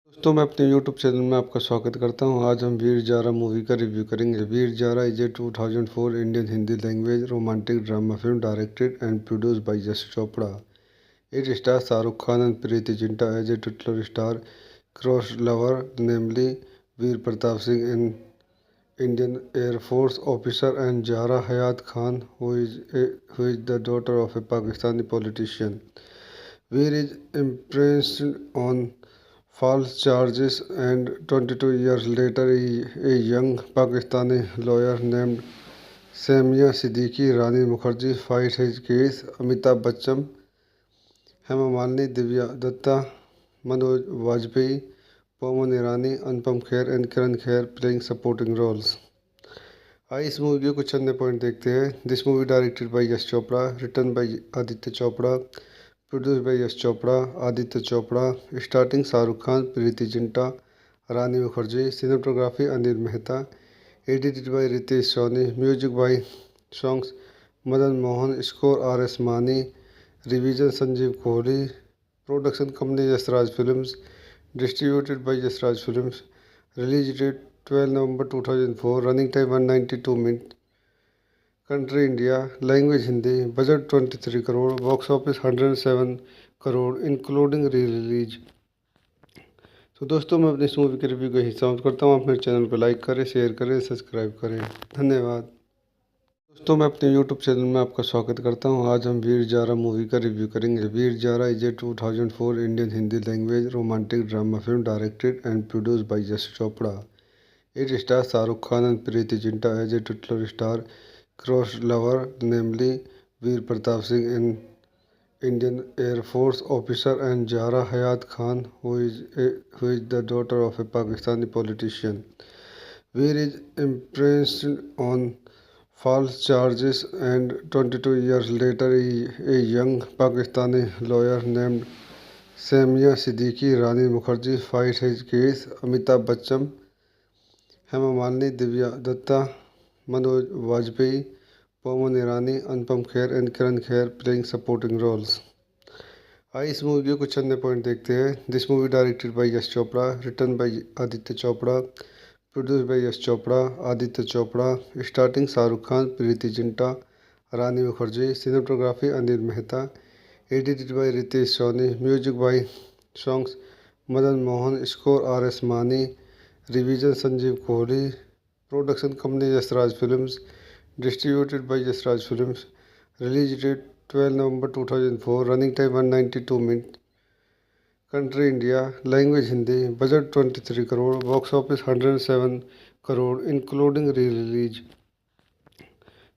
दोस्तों मैं अपने YouTube चैनल में आपका स्वागत करता हूं। आज हम वीर जारा मूवी का रिव्यू करेंगे। Veer Zaara is a 2004 Indian Hindi language romantic drama film directed and produced by Yash Chopra. It stars Shahrukh Khan and Preeti Zinta as a titular star cross lover, namely Veer Pratap Singh, an Indian Air Force officer, and Zahra Hayat Khan, who is the daughter of a Pakistani politician. Veer is imprisoned on false charges, and 22 years later, a young Pakistani lawyer named Samia Siddiqui Rani Mukherjee fights his case. Amitabh Bachchan, Hema Malini, Divya Dutta, Manoj Vajpayee, Pawan Irani, Anupam Kher and Kiran Kher playing supporting roles. आइए इस movie के कुछ अन्य point देखते हैं। This movie directed by Yash Chopra, written by Aditya Chopra, produced by Yash Chopra, Aditya Chopra. Starting Shahrukh Khan, Preity Zinta, Rani Mukherjee. Cinematography Anil Mehta. Edited by Ritesh Soni. Music by songs Madan Mohan. Score RS Mani. Revision Sanjeev Kohli. Production company Yashraj films. Distributed by Yashraj films. Release date 12 November 2004। Running time 192 minute. Country India. Language Hindi. Budget 23 crore. Box office 107 crore including re release. तो दोस्तों मैं अपनी इस movie के review का हिस्सा करता हूँ। आप मेरे चैनल पर लाइक करें, शेयर करें, सब्सक्राइब करें। धन्यवाद। दोस्तों मैं अपने YouTube चैनल में आपका स्वागत करता हूं। आज हम वीर जारा मूवी का रिव्यू करेंगे। Veer Zaara is a 2004 Indian Hindi language romantic drama film directed and produced by Yash Chopra. It stars Shahrukh Khan and Preity Zinta as a titular star cross lover, namely Veer Pratap Singh, an Indian air force officer, and Zahra Hayat Khan, who is the daughter of a Pakistani politician. Veer is imprisoned on false charges, and 22 years later, a young Pakistani lawyer named Samia Siddiqui Rani Mukherjee fights his case. Amitabh Bachchan, Hema Malini, Divya Dutta, Manoj Vajpayee, Pawan Irani, Anupam Kher and Kiran Kher playing supporting roles. आइए इस movie के कुछ अन्य point देखते हैं। This movie directed by Yash Chopra, written by Aditya Chopra, produced by Yash Chopra, Aditya Chopra. Starting Shahrukh Khan, Preity Zinta, Rani Mukherjee. Cinematography Anil Mehta. Edited by Ritesh Soni. Music by songs Madan Mohan. Score RS Mani. Revision Sanjeev Kohli. Production company Yashraj films. Distributed by Yashraj films. Release date 12 November 2004। Running time 192 minute. Country India. Language Hindi. Budget 23 crore. Box office 107 crore including re release.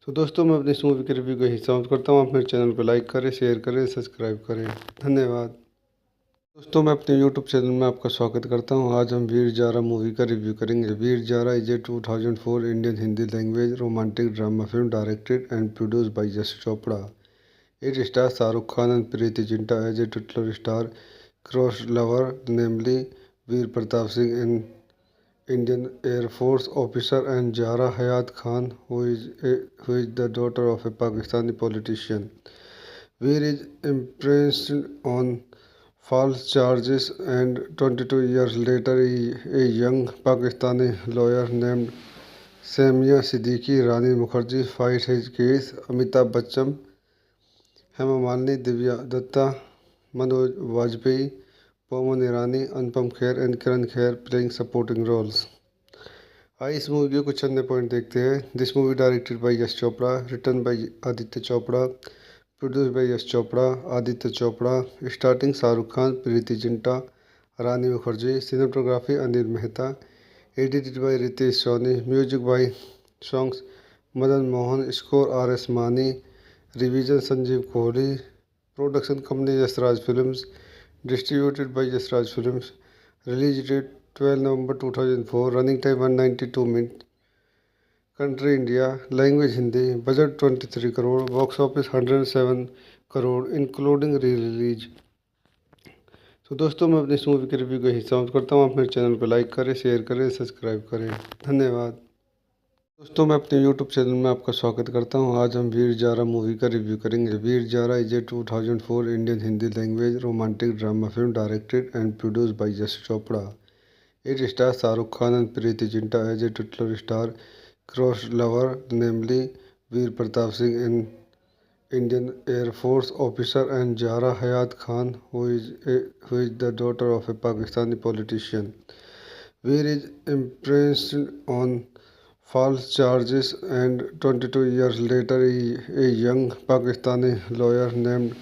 तो दोस्तों मैं अपनी इस movie के review का हिस्सा करता हूँ। आप मेरे चैनल पर लाइक करें, शेयर करें, सब्सक्राइब करें। धन्यवाद। दोस्तों मैं अपने YouTube चैनल में आपका स्वागत करता हूं। आज हम वीर जारा मूवी का रिव्यू करेंगे। Veer Zaara is a 2004 Indian Hindi language romantic drama film directed and produced by Yash Chopra. It stars Shahrukh Khan and Preity Zinta as a titular star cross lover, namely Veer Pratap Singh, an Indian air force officer, and Zahra Hayat Khan, who is the daughter of a Pakistani politician. Veer is imprisoned on false charges, and 22 years later, a young Pakistani lawyer named Samia Siddiqui Rani Mukherjee fights his case. Amitabh Bachchan, Hema Malini, Divya Dutta, Manoj Vajpayee, Pawan Irani, Anupam Kher and Kiran Kher playing supporting roles. आइए इस movie के कुछ अन्य point देखते हैं। This movie directed by Yash Chopra, written by Aditya Chopra, produced by Yash Chopra, Aditya Chopra. Starting Shahrukh Khan, Preity Zinta, Rani Mukherjee. Cinematography Anil Mehta. Edited by Ritesh Soni. Music by songs Madan Mohan. Score RS Mani. Revision Sanjeev Kohli. Production company Yashraj films. Distributed by Yashraj films. Release date 12 November 2004। Running time 192 minute. Country India. Language Hindi. Budget 23 crore. Box office 107 crore including re release. तो दोस्तों मैं अपनी इस movie के review का हिस्सा करता हूँ। आप मेरे चैनल पर लाइक करें, शेयर करें, सब्सक्राइब करें। धन्यवाद। दोस्तों मैं अपने YouTube चैनल में आपका स्वागत करता हूं। आज हम वीर जारा मूवी का रिव्यू करेंगे। Veer Zaara is a 2004 Indian Hindi language romantic drama film directed and produced by Yash Chopra. It stars Shahrukh Khan and Preeti Zinta as a titular star cross lover, namely Veer Pratap Singh, an Indian Air Force officer, and Zahra Hayat Khan, who is the daughter of a Pakistani politician. Veer is imprisoned on false charges, and 22 years later, a young Pakistani lawyer named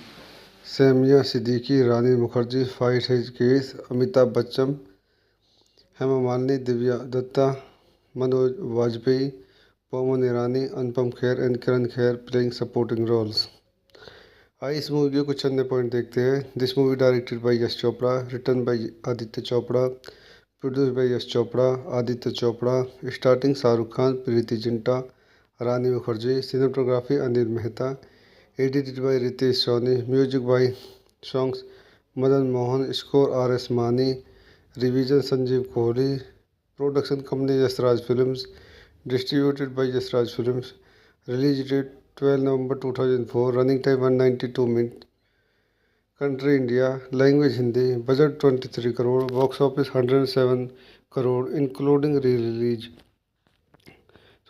Samia Siddiqui Rani Mukherjee fights his case. Amitabh Bachchan, Hema Malini, Divya Dutta, Manoj Vajpayee, Pawan Irani, Anupam Kher and Kiran Kher playing supporting roles. आइए इस movie के कुछ अन्य point देखते हैं। This movie directed by Yash Chopra, written by Aditya Chopra, produced by Yash Chopra, Aditya Chopra. Starting Shahrukh Khan, Preity Zinta, Rani Mukherjee. Cinematography Anil Mehta. Edited by Ritesh Soni. Music by songs Madan Mohan. Score RS Mani. Revision Sanjeev Kohli. Production company Yashraj films. Distributed by Yashraj films. Release date 12 November 2004। Running time 192 minute. Country India. Language Hindi. Budget 23 crore. Box office 107 crore including re release.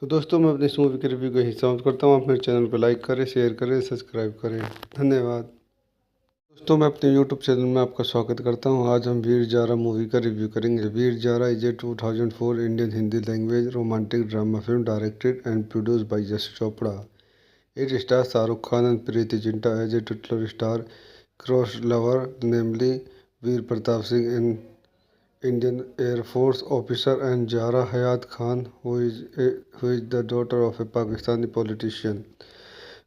तो दोस्तों मैं अपनी इस movie के review का हिस्सा समाप्त करता हूँ। आप मेरे चैनल पर लाइक करें, शेयर करें, सब्सक्राइब करें। धन्यवाद। दोस्तों मैं अपने YouTube चैनल में आपका स्वागत करता हूं। आज हम वीर जारा मूवी का रिव्यू करेंगे। Veer Zaara is a 2004 Indian Hindi language romantic drama film directed and produced by Yash Chopra. It stars Shahrukh Khan and Preity Zinta as a titular star cross lover, namely Veer Pratap Singh, an Indian air force officer, and Zahra Hayat Khan, who is the daughter of a Pakistani politician.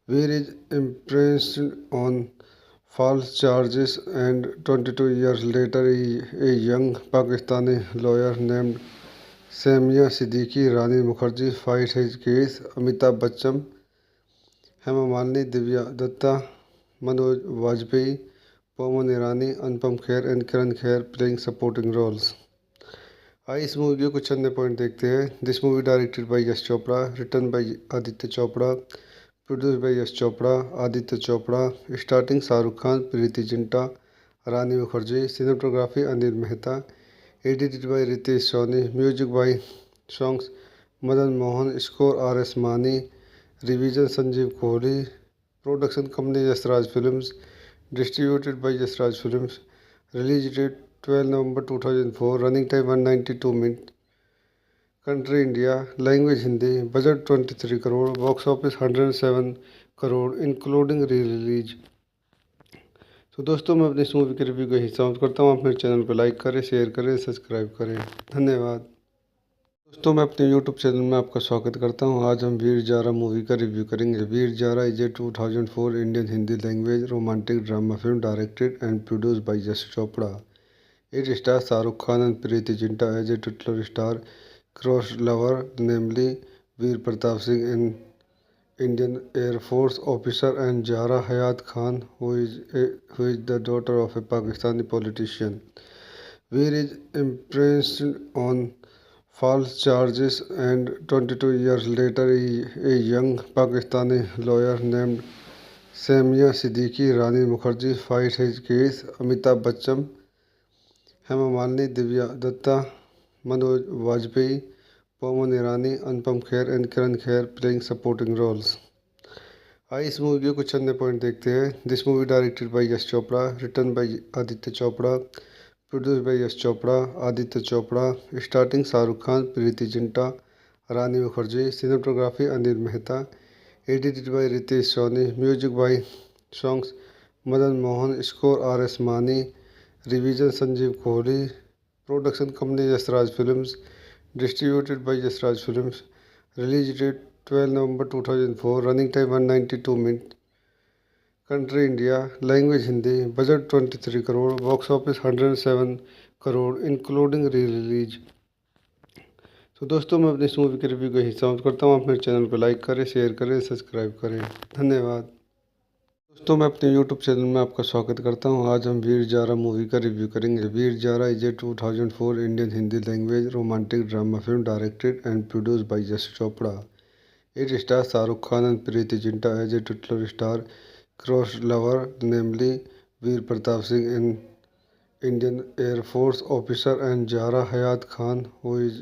Veer is imprisoned on false charges, and 22 years later, a young Pakistani lawyer named Samia Siddiqui Rani Mukherjee fights his case. Amitabh Bachchan, Hema Malini, Divya Dutta, Manoj Vajpayee, Pawan Irani, Anupam Kher and Kiran Kher playing supporting roles. आइए इस movie के कुछ अन्य point देखते हैं। This movie directed by Yash Chopra, written by Aditya Chopra, produced by Yash Chopra, Aditya Chopra. Starting Shahrukh Khan, Preity Zinta, Rani Mukherjee. Cinematography Anil Mehta. Edited by Ritesh Soni. Music by songs Madan Mohan. Score RS Mani. Revision Sanjeev Kohli. Production company Yashraj films. Distributed by Yashraj films. Release date 12 November 2004। Running time 192 minute. Country India. Language Hindi. Budget 23 crore. Box office 107 crore including re release. तो दोस्तों मैं अपनी इस movie के review का हिस्सा समाप्त करता हूँ। आप मेरे चैनल पर लाइक करें, शेयर करें, सब्सक्राइब करें। धन्यवाद। दोस्तों मैं अपने YouTube चैनल में आपका स्वागत करता हूं। आज हम वीर जारा मूवी का रिव्यू करेंगे। Veer Zaara is a 2004 Indian Hindi language romantic drama film directed and produced by Yash Chopra. It stars Shahrukh Khan and Preity Zinta as a titular star cross lover, namely Veer Pratap Singh, an Indian air force officer, and Zahra Hayat Khan, who is the daughter of a Pakistani politician. Veer is imprisoned on false charges, and 22 years later, a young Pakistani lawyer named Samia Siddiqui Rani Mukherjee fights his case. Amitabh Bachchan, Hema Malini, Divya Dutta, Manoj Vajpayee, Pawan Irani, Anupam Kher and Kiran Kher playing supporting roles. आइए इस movie के कुछ अन्य point देखते हैं। This movie directed by Yash Chopra, written by Aditya Chopra, produced by Yash Chopra, Aditya Chopra. Starting Shahrukh Khan, Preity Zinta, Rani Mukherjee. Cinematography Anil Mehta. Edited by Ritesh Soni. Music by songs Madan Mohan. Score RS Mani. Revision Sanjeev Kohli. Production company Yashraj films. Distributed by Yashraj films. Release date 12 November 2004। Running time 192 minute. Country India. Language Hindi. Budget 23 crore. Box office 107 crore including re release. तो दोस्तों मैं अपनी इस movie के review का हिस्सा समाप्त करता हूँ। आप मेरे चैनल पर लाइक करें, शेयर करें, सब्सक्राइब करें। धन्यवाद। दोस्तों मैं अपने यूट्यूब चैनल में आपका स्वागत करता हूं। आज हम वीर जारा मूवी का रिव्यू करेंगे। Veer Zaara is a 2004 Indian Hindi language romantic drama film directed and produced by Yash Chopra. It stars Shahrukh Khan and Preeti Zinta as a titular star cross lover, namely Veer Pratap Singh, an Indian Air Force officer, and Zahra Hayat Khan, who is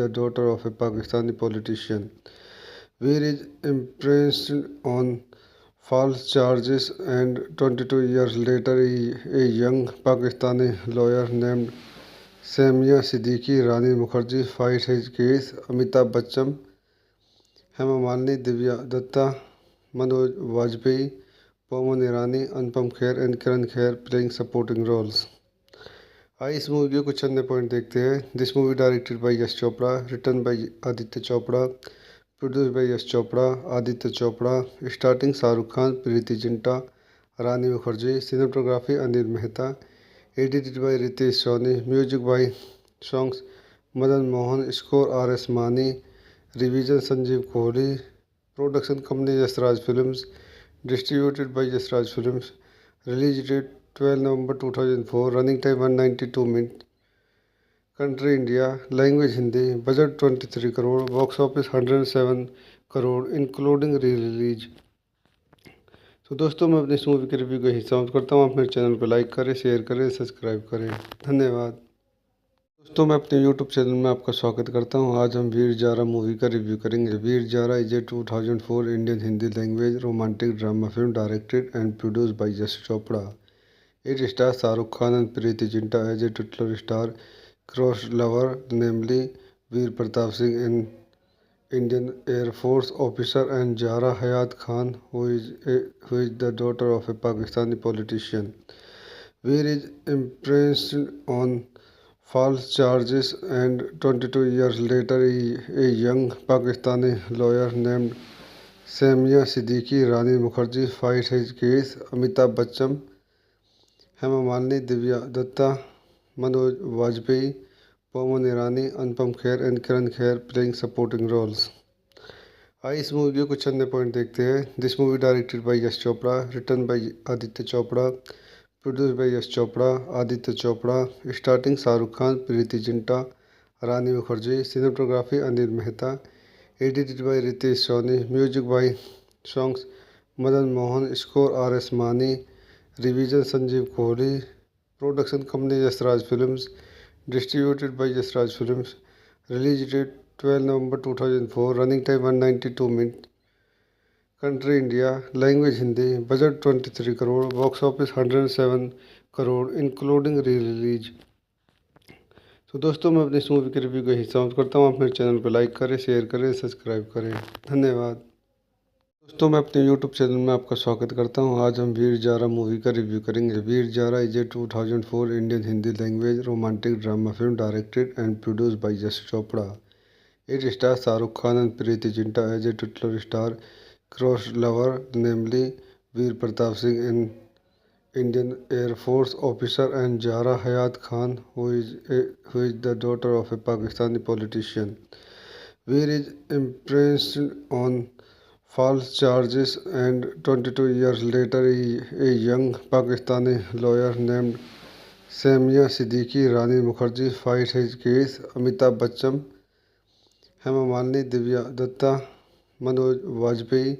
the daughter of a Pakistani politician. Veer is imprisoned on false charges, and 22 years later, a young Pakistani lawyer named Samia Siddiqui Rani Mukherjee fights his case. Amitabh Bachchan, Hema Malini, Divya Dutta, Manoj Vajpayee, Pawan Irani, Anupam Kher and Kiran Kher playing supporting roles. आइए इस movie के कुछ अन्य point देखते हैं। This movie directed by Yash Chopra, written by Aditya Chopra, produced by Yash Chopra, Aditya Chopra. Starting Shahrukh Khan, Preity Zinta, Rani Mukerji. Cinematography Anil Mehta. Edited by Ritesh Soni. Music by songs Madan Mohan. Score RS Mani. Revision Sanjeev Kohli. Production company Yashraj films. Distributed by Yashraj films. Release date 12 November 2004। Running time 192 minute. Country India. Language Hindi. Budget 23 crore. Box office 107 crore including re release. तो दोस्तों मैं अपनी इस movie के review का हिस्सा समाप्त करता हूँ। आप मेरे चैनल पर लाइक करें, शेयर करें, सब्सक्राइब करें। धन्यवाद। दोस्तों मैं अपने यूट्यूब चैनल में आपका स्वागत करता हूं। आज हम वीर जारा मूवी का रिव्यू करेंगे। Veer Zaara is a 2004 Indian Hindi language romantic drama film directed and produced by Yash Chopra. It stars Shahrukh Khan and Preity Zinta as a titular star cross lover, namely Veer Pratap Singh, an Indian air force officer, and Zahra Hayat Khan, who is the daughter of a Pakistani politician. Veer is imprisoned on false charges, and 22 years later, a young Pakistani lawyer named Samia Siddiqui Rani Mukherjee fights his case. Amitabh Bachchan, Hema Malini, Divya Dutta, Manoj Vajpayee, Pawan Irani, Anupam Kher and Kiran Kher playing supporting roles. आइए इस movie के कुछ अन्य point देखते हैं। This movie directed by Yash Chopra, written by Aditya Chopra, produced by Yash Chopra, Aditya Chopra. Starting Shahrukh Khan, Preity Zinta, Rani Mukerji. Cinematography Anil Mehta. Edited by Ritesh Soni. Music by songs Madan Mohan. Score RS Mani. Revision Sanjeev Kohli. Production company Yashraj films. Distributed by Yashraj films. Release date 12 November 2004। Running time 192 minute. Country India. Language Hindi. Budget 23 crore. Box office 107 crore including re release. तो दोस्तों मैं अपनी इस movie के review का हिस्सा समाप्त करता हूँ। आप मेरे चैनल पर लाइक करें, शेयर करें, सब्सक्राइब करें। धन्यवाद। दोस्तों मैं अपने यूट्यूब चैनल में आपका स्वागत करता हूं। आज हम वीर जारा मूवी का रिव्यू करेंगे। Veer Zaara is a 2004 Indian Hindi language romantic drama film directed and produced by Yash Chopra. It stars Shahrukh Khan and Preity Zinta as a titular star cross lover, namely Veer Pratap Singh, an Indian air force officer, and Zahra Hayat Khan, who is the daughter of a Pakistani politician. Veer is imprisoned on false charges, and 22 years later, a young Pakistani lawyer named Samia Siddiqui Rani Mukherjee fights his case. Amitabh Bachchan, Hema Malini, Divya Dutta, Manoj Vajpayee,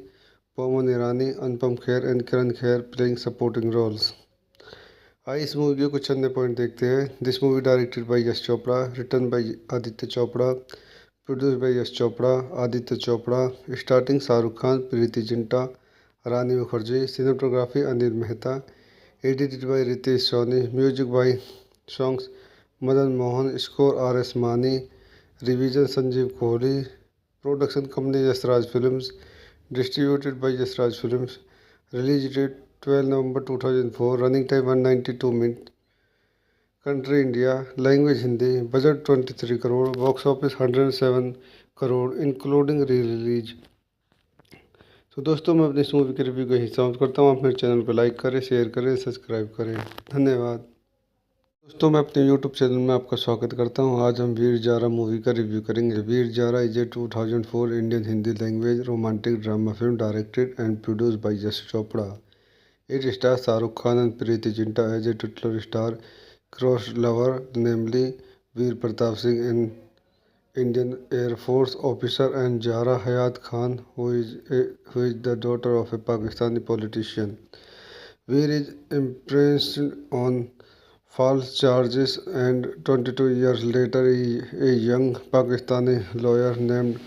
Pawan Irani, Anupam Kher and Kiran Kher playing supporting roles. आइए इस movie के कुछ अन्य point देखते हैं। This movie directed by Yash Chopra, written by Aditya Chopra, produced by Yash Chopra, Aditya Chopra. Starting Shahrukh Khan, Preity Zinta, Rani Mukerji. Cinematography Anil Mehta. Edited by Ritesh Soni. Music by songs Madan Mohan. Score RS Mani. Revision Sanjeev Kohli. Production company Yashraj films. Distributed by Yashraj films. Release date 12 November 2004। Running time 192 minute. Country India. Language Hindi. Budget 23 crore. Box office 107 crore including re release. तो दोस्तों मैं अपनी इस movie के review का हिस्सा समाप्त करता हूँ। आप मेरे चैनल पर लाइक करें, शेयर करें, सब्सक्राइब करें। धन्यवाद। दोस्तों मैं अपने यूट्यूब चैनल में आपका स्वागत करता हूं। आज हम वीर जारा मूवी का रिव्यू करेंगे। Veer Zaara is a 2004 Indian Hindi language romantic drama film directed and produced by Yash Chopra. It stars Shah Rukh Khan and Preeti Zinta as a titular star cross lover, namely Veer Pratap Singh, an Indian Air Force officer, and Zahra Hayat Khan, who is the daughter of a Pakistani politician. Veer is imprisoned on false charges, and 22 years later, a young Pakistani lawyer named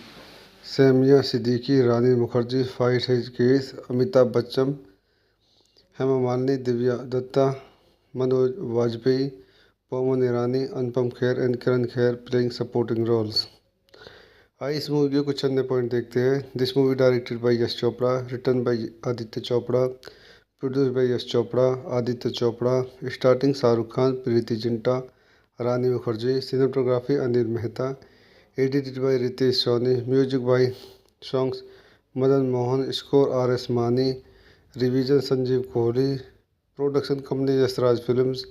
Samia Siddiqui Rani Mukherjee fights his case. Amitabh Bachchan, Hema Malini, Divya Dutta, Manoj Vajpayee, Pawan Irani, Anupam Kher and Kiran Kher playing supporting roles. आइए इस movie के कुछ अन्य point देखते हैं। This movie directed by Yash Chopra, written by Aditya Chopra, produced by Yash Chopra, Aditya Chopra, starting Shahrukh Khan, Preity Zinta, Rani Mukherjee, cinematography Anil Mehta, edited by Ritesh Soni, music by songs Madan Mohan, score R S Mani, revision Sanjeev Kohli, production company Yashraj films,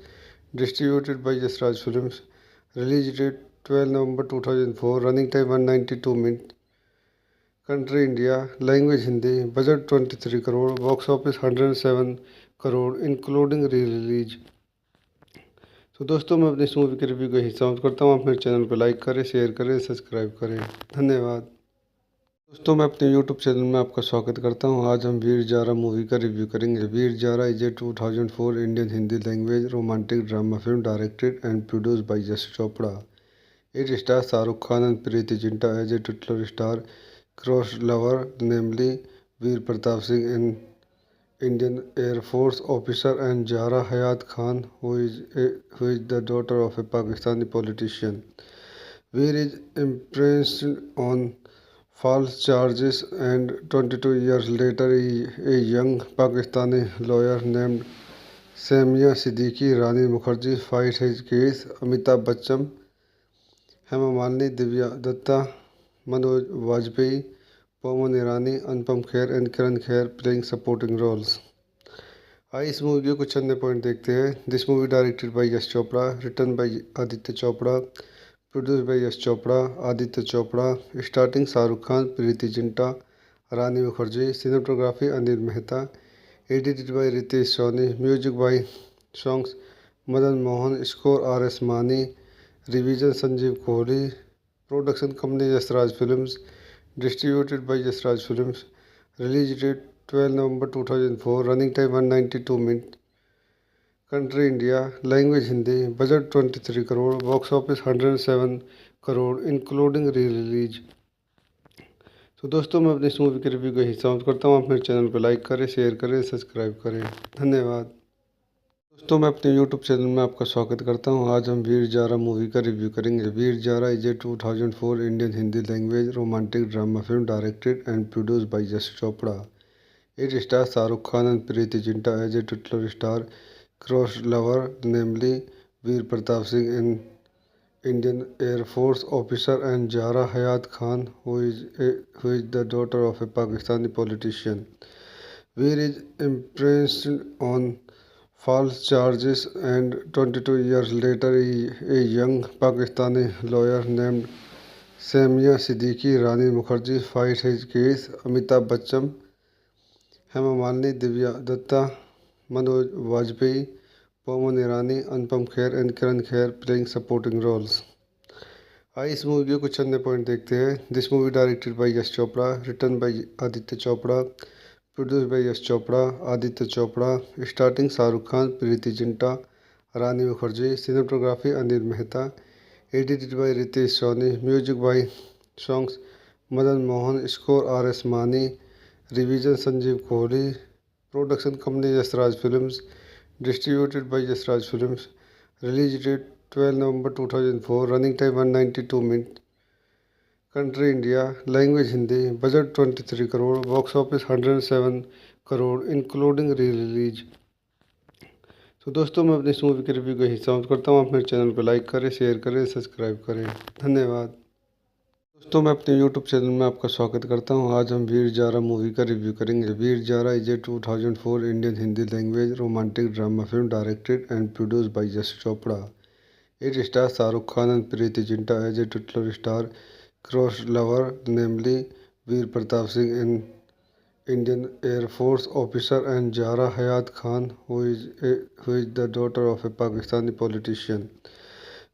distributed by Yashraj films, release date 12 November 2004, running time 192 minute, country India, language Hindi, budget 23 crore, box office 107 crore including re release. तो दोस्तों, मैं अपनी इस movie के review को यही समाप्त करता हूँ। आप मेरे चैनल पर लाइक करें, शेयर करें, सब्सक्राइब करें। धन्यवाद। दोस्तों, मैं अपने YouTube चैनल में आपका स्वागत करता हूं। आज हम वीर जारा मूवी का रिव्यू करेंगे। Veer Zaara is a 2004 Indian Hindi language romantic drama film directed and produced by Yash Chopra. It stars Shahrukh Khan and Preity Zinta as a titular star cross lover, namely Veer Pratap Singh, an Indian Air Force officer, and Zahra Hayat Khan, who is the daughter of a Pakistani politician. Veer is imprisoned on false charges, and 22 years later, a young Pakistani lawyer named Samia Siddiqui Rani Mukherjee fights his case. Amitabh Bachchan, Hema Malini, Divya Dutta, Manoj Vajpayee, Pawan Irani, Anupam Kher and Kiran Kher playing supporting roles. आइए इस movie के कुछ अन्य point देखते हैं। This movie directed by Yash Chopra, written by Aditya Chopra, produced by Yash Chopra, Aditya Chopra, starting Shahrukh Khan, Preity Zinta, Rani Mukherjee, cinematography Anil Mehta, edited by Ritesh Soni, music by songs Madan Mohan, score R S Mani, revision Sanjeev Kohli, production company Yashraj films, distributed by Yashraj films, release date 12 November 2004, running time 192 minute, country India, language Hindi, budget 23 crore, box office 107 crore including re release. तो दोस्तों, मैं अपनी इस movie के review को यही समाप्त करता हूँ। आप मेरे चैनल पर लाइक करें, शेयर करें, सब्सक्राइब करें। धन्यवाद। दोस्तों, मैं अपने YouTube चैनल में आपका स्वागत करता हूं। आज हम वीर जारा मूवी का रिव्यू करेंगे। Veer Zaara is a 2004 Indian Hindi language romantic drama film directed and produced by Yash Chopra. It stars Shahrukh Khan and Preity Zinta as a titular star cross lover, namely Veer Pratap Singh, an Indian Air Force officer, and Zahra Hayat Khan, who is the daughter of a Pakistani politician. Veer is imprisoned on false charges, and 22 years later, a young Pakistani lawyer named Samia Siddiqui Rani Mukherjee fights his case. Amitabh Bachchan, Hema Malini, Divya Dutta, Manoj Vajpayee, Pawan Irani, Anupam Kher and Kiran Kher playing supporting roles. आइए इस movie के कुछ अन्य point देखते हैं। This movie directed by Yash Chopra, written by Aditya Chopra, produced by Yash Chopra, Aditya Chopra, starting Shahrukh Khan, Preity Zinta, Rani Mukherjee, cinematography Anil Mehta, edited by Ritesh Soni, music by songs Madan Mohan, score R S Mani, revision Sanjeev Kohli, production company Yashraj films, distributed by Yashraj films, release date 12 November 2004, running time 192 minute, country India, language Hindi, budget 23 crore, box office 107 crore including re release. तो दोस्तों, मैं अपनी इस movie के review को यही समाप्त करता हूँ। आप मेरे चैनल पर लाइक करें, शेयर करें, सब्सक्राइब करें। धन्यवाद। दोस्तों, मैं अपने YouTube चैनल में आपका स्वागत करता हूं। आज हम वीर जारा मूवी का रिव्यू करेंगे। Veer Zaara is a 2004 Indian Hindi language romantic drama film directed and produced by Yash Chopra. It stars Shahrukh Khan and Preity Zinta as a titular star cross lover, namely Veer Pratap Singh, an Indian Air Force officer, and Zahra Hayat Khan, who is the daughter of a Pakistani politician.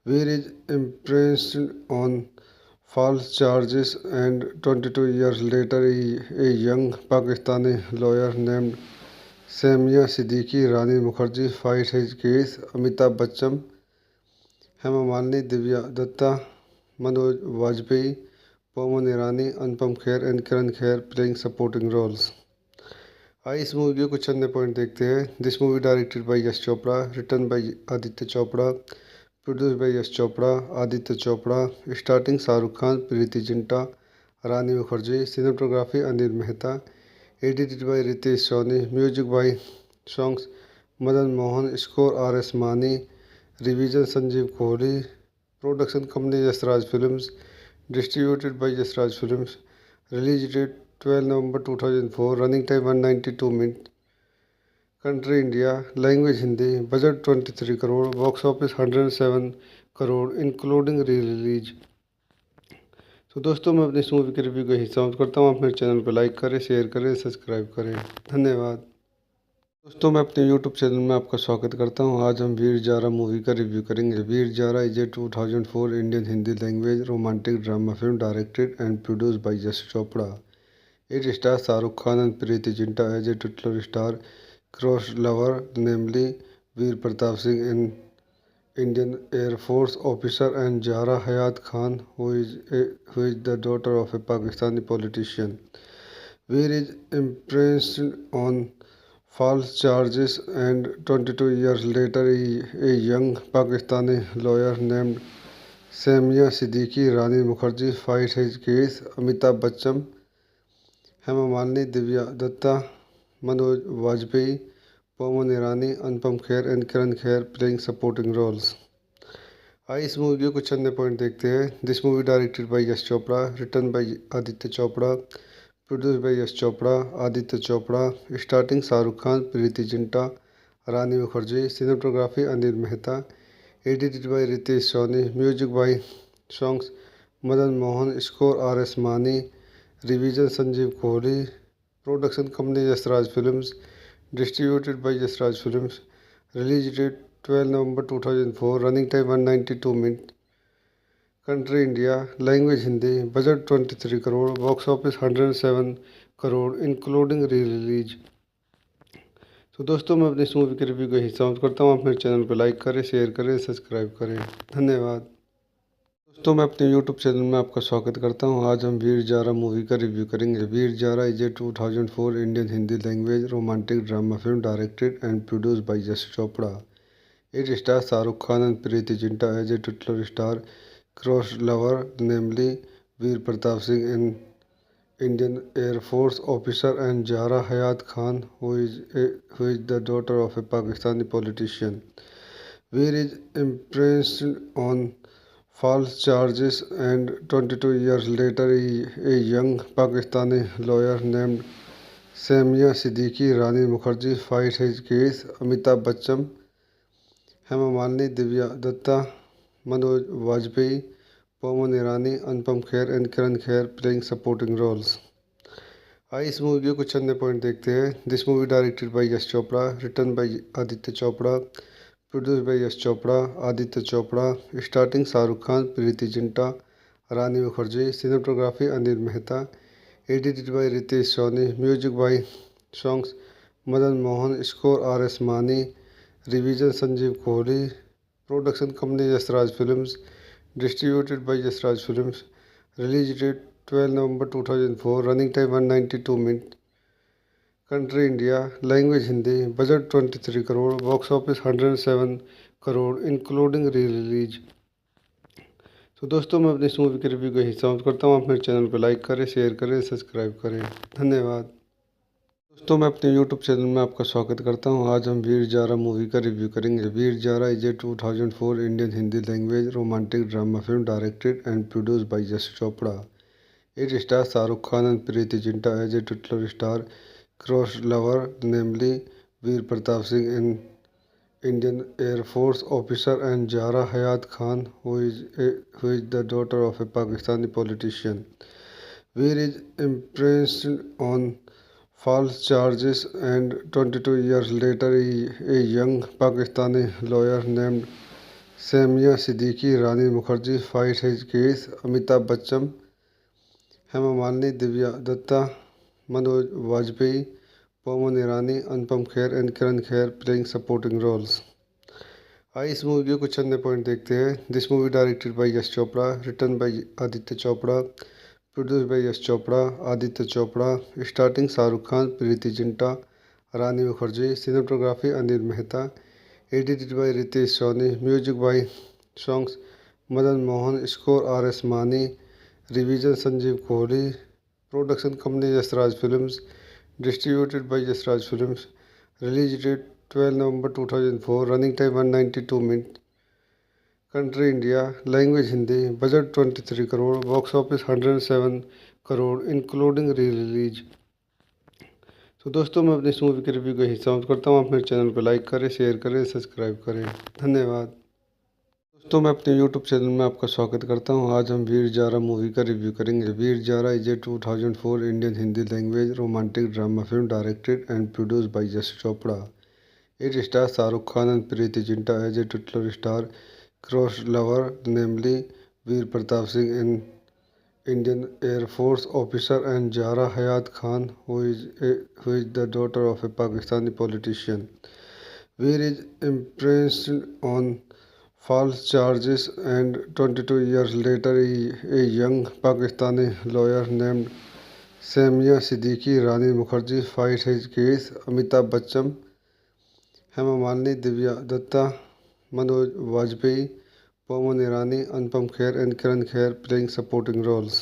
Veer is imprisoned on false charges, and 22 years later, a young Pakistani lawyer named Samia Siddiqui Rani Mukherjee fights his case. Amitabh Bachchan, Hema Malini, Divya Datta, Manoj Vajpayee, Pawan Irani, Anupam Kher, and Kiran Kher playing supporting roles. आइए इस movie के कुछ अन्य point देखते हैं. This movie directed by Yash Chopra, written by Aditya Chopra, produced by Yash Chopra, Aditya Chopra. Starting Shahrukh Khan, Preity Zinta, Rani Mukherjee. Cinematography Anil Mehta. Edited by Ritesh Soni. Music by songs Madan Mohan. Score R S Mani. Revision Sanjeev Kohli. Production company Yashraj films. Distributed by Yashraj films. Release date 12 November 2004. Running time 192 minutes. Country India. Language Hindi. Budget 23 crore. Box office 107 crore including re-release. तो दोस्तों, मैं अपनी इस movie के review का हिस्सा करता हूँ. आप मेरे चैनल पर लाइक करें, शेयर करें, सब्सक्राइब करें. धन्यवाद. दोस्तों, मैं अपने YouTube चैनल में आपका स्वागत करता हूं. आज हम वीर जारा मूवी का रिव्यू करेंगे. Veer Zaara is a 2004 Indian Hindi language romantic drama film directed and produced by Yash Chopra. It stars Shahrukh Khan and Preeti Zinta as a titular star cross lover, namely Veer Pratap Singh, an Indian Air Force officer, and Zahra Hayat Khan, who is the daughter of a Pakistani politician. Veer is imprisoned on false charges, and 22 years later, a young Pakistani lawyer named Samia Siddiqui Rani Mukherjee fights his case. Amitabh Bachchan, Hema Malini, Divya Dutta, Manoj Vajpayee, Pawan Irani, Anupam Kher and Kiran Kher playing supporting roles. आइए इस movie के कुछ अन्य point देखते हैं. This movie directed by Yash Chopra, written by Aditya Chopra, produced by Yash Chopra, Aditya Chopra. Starting Shahrukh Khan, Preity Zinta, Rani Mukherjee. Cinematography Anil Mehta. Edited by Ritesh Soni. Music by songs Madan Mohan. Score R S Mani. Revision Sanjeev Kohli. Production company Yashraj films. Distributed by Yashraj films. Release date 12 November 2004. Running time 192 minute. Country India. Language Hindi. Budget 23 crore. Box office 107 crore including re release. तो दोस्तों, मैं अपनी इस movie के review का हिस्सा करता हूँ. आप मेरे चैनल पर लाइक करें, शेयर करें, सब्सक्राइब करें. धन्यवाद. दोस्तों, मैं अपने YouTube चैनल में आपका स्वागत करता हूं. आज हम वीर जारा मूवी का रिव्यू करेंगे. Veer Zaara is a 2004 Indian Hindi language romantic drama film directed and produced by Yash Chopra. It stars Shahrukh Khan and Preity Zinta as a titular star cross lover, namely Veer Pratap Singh, an Indian air force officer, and Zahra Hayat Khan, who is the daughter of a Pakistani politician. Veer is imprisoned on false charges, and 22 years later, a young Pakistani lawyer named Samia Siddiqui Rani Mukherjee fights his case. Amitabh Bachchan, Hema Malini, Divya Dutta, Manoj Vajpayee, Pawan Irani, Anupam Kher and Kiran Kher playing supporting roles. आइए इस movie के कुछ अन्य point देखते हैं. This movie directed by Yash Chopra, written by Aditya Chopra, produced by Yash Chopra, Aditya Chopra. Starting Shahrukh Khan, Preity Zinta, Rani Mukherjee. Cinematography Anil Mehta. Edited by Ritesh Soni. Music by songs Madan Mohan. Score R S Mani. Revision Sanjeev Kohli. Production company Yashraj films. Distributed by Yashraj films. Release date 12 November 2004. Running time 192 minute. Country India. Language Hindi. Budget 23 crore. Box office 107 crore including re release. तो दोस्तों, मैं अपनी इस movie के review का हिस्सा करता हूँ. आप मेरे चैनल पर लाइक करें, शेयर करें, सब्सक्राइब करें. धन्यवाद. दोस्तों, मैं अपने YouTube चैनल में आपका स्वागत करता हूं. आज हम वीर जारा मूवी का रिव्यू करेंगे. Veer Zaara is a 2004 Indian Hindi language romantic drama film directed and produced by Yash Chopra. It stars Shahrukh Khan and Preity Zinta as a titular star cross lover, namely Veer Pratap Singh, an Indian air force officer, and Zahra Hayat Khan, who is the daughter of a Pakistani politician. Veer is imprisoned on false charges, and 22 years later, a young Pakistani lawyer named Samia Siddiqui Rani Mukherjee fight his case. Amitabh Bachchan, Hema Malini, Divya Datta, Manoj Vajpayee, Pawan Irani, Anupam Kher and Kiran Kher playing supporting roles. आइए इस movie के कुछ अन्य point देखते हैं। This movie directed by Yash Chopra, written by Aditya Chopra, produce by Yash Chopra, Aditya Chopra. Starting Shahrukh Khan, Preity Zinta, Rani Mukherjee. Cinematography Anil Mehta. Edited by Ritesh Soni. Music by songs Madan Mohan. Score R S Mani. Revision Sanjeev Kohli. Production company Yashraj films. Distributed by Yashraj films. Release date 12 November 2004। Running time 192 minute. Country India. Language Hindi. Budget 23 crore. Box office 107 crore including re release. तो दोस्तों, मैं अपनी इस movie के review को यही समाप्त करता हूँ। आप मेरे चैनल पर लाइक करें, शेयर करें, सब्सक्राइब करें। धन्यवाद। दोस्तों, मैं अपने यूट्यूब चैनल में आपका स्वागत करता हूं। आज हम वीर जारा मूवी का रिव्यू करेंगे। Veer Zaara is a 2004 Indian Hindi language romantic drama film directed and produced by Yash Chopra. It stars Shahrukh Khan and Preeti Zinta as a titular star cross lover, namely Veer Pratap Singh, an Indian Air Force officer, and Zahra Hayat Khan, who is the daughter of a Pakistani politician. Veer is imprisoned on false charges, and 22 years later, a young Pakistani lawyer named Samia Siddiqui Rani Mukherjee fights his case. Amitabh Bachchan, Hema Malini, Divya Dutta, Manoj Vajpayee, Pawan Irani, Anupam Kher and Kiran Kher playing supporting roles.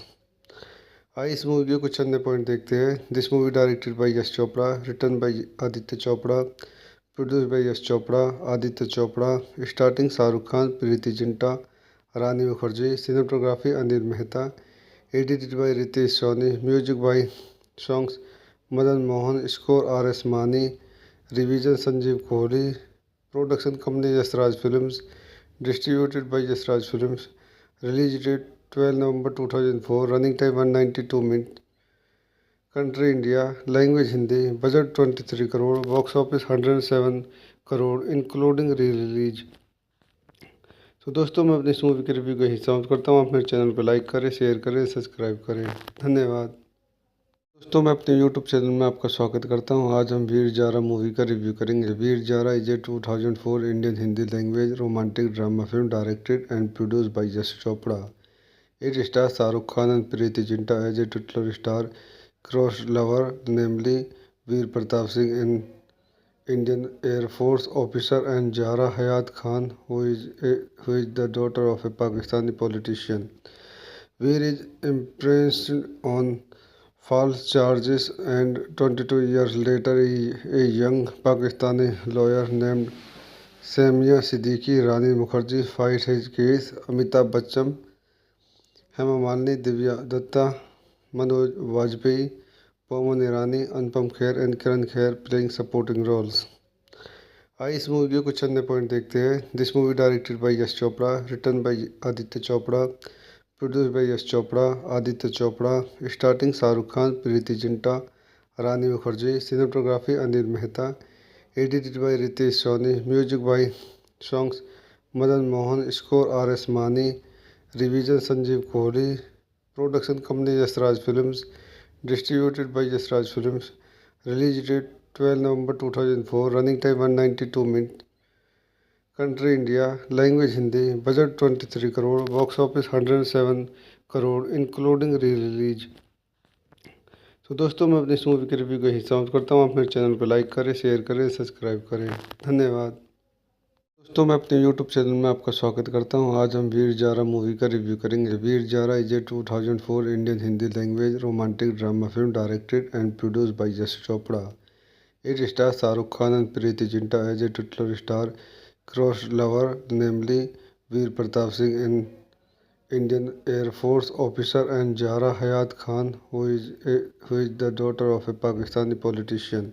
आइए इस movie के कुछ अन्य point देखते हैं। This movie directed by Yash Chopra, written by Aditya Chopra, produce by Yash Chopra, Aditya Chopra. Starting Shahrukh Khan, Preity Zinta, Rani Mukherjee. Cinematography Anil Mehta. Edited by Ritesh Soni. Music by songs Madan Mohan. Score R S Mani. Revision Sanjeev Kohli. Production company Yashraj films. Distributed by Yashraj films. Release date 12 November 2004। Running time 192 minute. Country India. Language Hindi. Budget 23 crore. Box office 107 crore including re release. तो दोस्तों, मैं अपनी इस movie के review को यही समाप्त करता हूँ। आप मेरे चैनल पर लाइक करें, शेयर करें, सब्सक्राइब करें। धन्यवाद। दोस्तों, मैं अपने YouTube चैनल में आपका स्वागत करता हूं। आज हम वीर जारा मूवी का रिव्यू करेंगे। Veer Zaara is a 2004 Indian Hindi language romantic drama film directed and produced by Yash Chopra. It stars Shahrukh Khan and Preity Zinta as a titular star cross lover, namely Veer Pratap Singh, an Indian air force officer, and Zahra Hayat Khan, who is the daughter of a Pakistani politician. Veer is imprisoned on false charges, and 22 years later, a young Pakistani lawyer named Samia Siddiqui Rani Mukherjee fights his case. Amitabh Bachchan, Hema Malini, Divya Datta, Manoj Vajpayee, Pawan Irani, Anupam Kher and Kiran Kher playing supporting roles. आइए इस movie के कुछ अन्य point देखते हैं। This movie directed by Yash Chopra, written by Aditya Chopra, produce by Yash Chopra, Aditya Chopra. Starting Shahrukh Khan, Preity Zinta, Rani Mukherjee. Cinematography Anil Mehta. Edited by Ritesh Soni. Music by songs Madan Mohan. Score R S Mani. Revision Sanjeev Kohli. Production company Yashraj films. Distributed by Yashraj films. Release date 12 November 2004। Running time 192 minute. Country India. Language Hindi. Budget 23 crore. Box office 107 crore including re release. तो दोस्तों, मैं अपनी इस movie के review को यही समाप्त करता हूँ। आप मेरे चैनल पर लाइक करें, शेयर करें, सब्सक्राइब करें। धन्यवाद। दोस्तों, मैं अपने YouTube चैनल में आपका स्वागत करता हूं। आज हम वीर जारा मूवी का रिव्यू करेंगे। Veer Zaara is a 2004 Indian Hindi language romantic drama film directed and produced by Yash Chopra. It stars Shahrukh Khan and Preeti Zinta as a titular star cross lover, namely Veer Pratap Singh, an Indian Air Force officer, and Zahra Hayat Khan, who is the daughter of a Pakistani politician.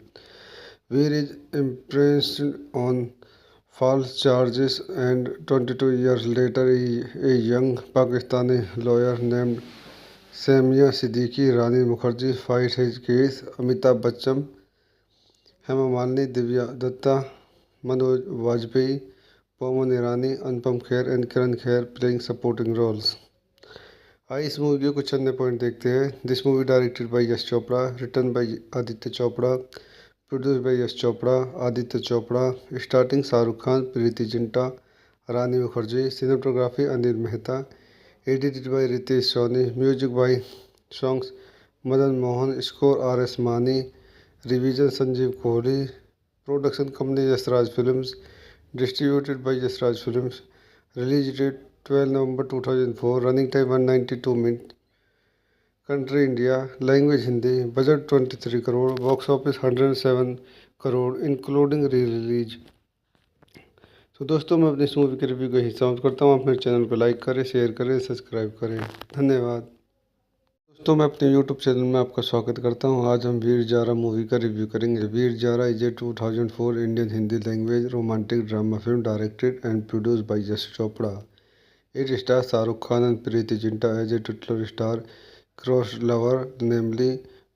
Veer is imprisoned on false charges, and 22 years later, a young Pakistani lawyer named Samia Siddiqui, Rani Mukherjee fight his case, Amitabh Bachchan, Hema Malini, Divya Dutta, Manoj Vajpayee, Pawan Irani, Anupam Kher and Kiran Kher playing supporting roles. आइए इस movie के कुछ अन्य point देखते हैं। This movie directed by Yash Chopra, written by Aditya Chopra, produced by Yash Chopra, Aditya Chopra. Starting Shahrukh Khan, Preity Zinta, Rani Mukherjee. Cinematography Anil Mehta, edited by Ritesh Soni, music by songs Madan Mohan, score R S Mani, revision Sanjeev Kohli, production company Yashraj films, distributed by Yashraj films, release date 12 November 2004, running time 192 minute, country India, language Hindi, budget 23 crore, box office 107 crore including re release. तो दोस्तों मैं अपनी इस movie के review को यही समाप्त करता हूँ। आप मेरे चैनल को लाइक करें, शेयर करें, सब्सक्राइब करें। धन्यवाद। दोस्तों मैं अपने यूट्यूब चैनल में आपका स्वागत करता हूं। आज हम वीर जारा मूवी का रिव्यू करेंगे। Veer Zaara is a 2004 Indian Hindi language romantic drama film directed and produced by Yash Chopra. It stars Shahrukh Khan and Preity Zinta as a titular star cross lover, namely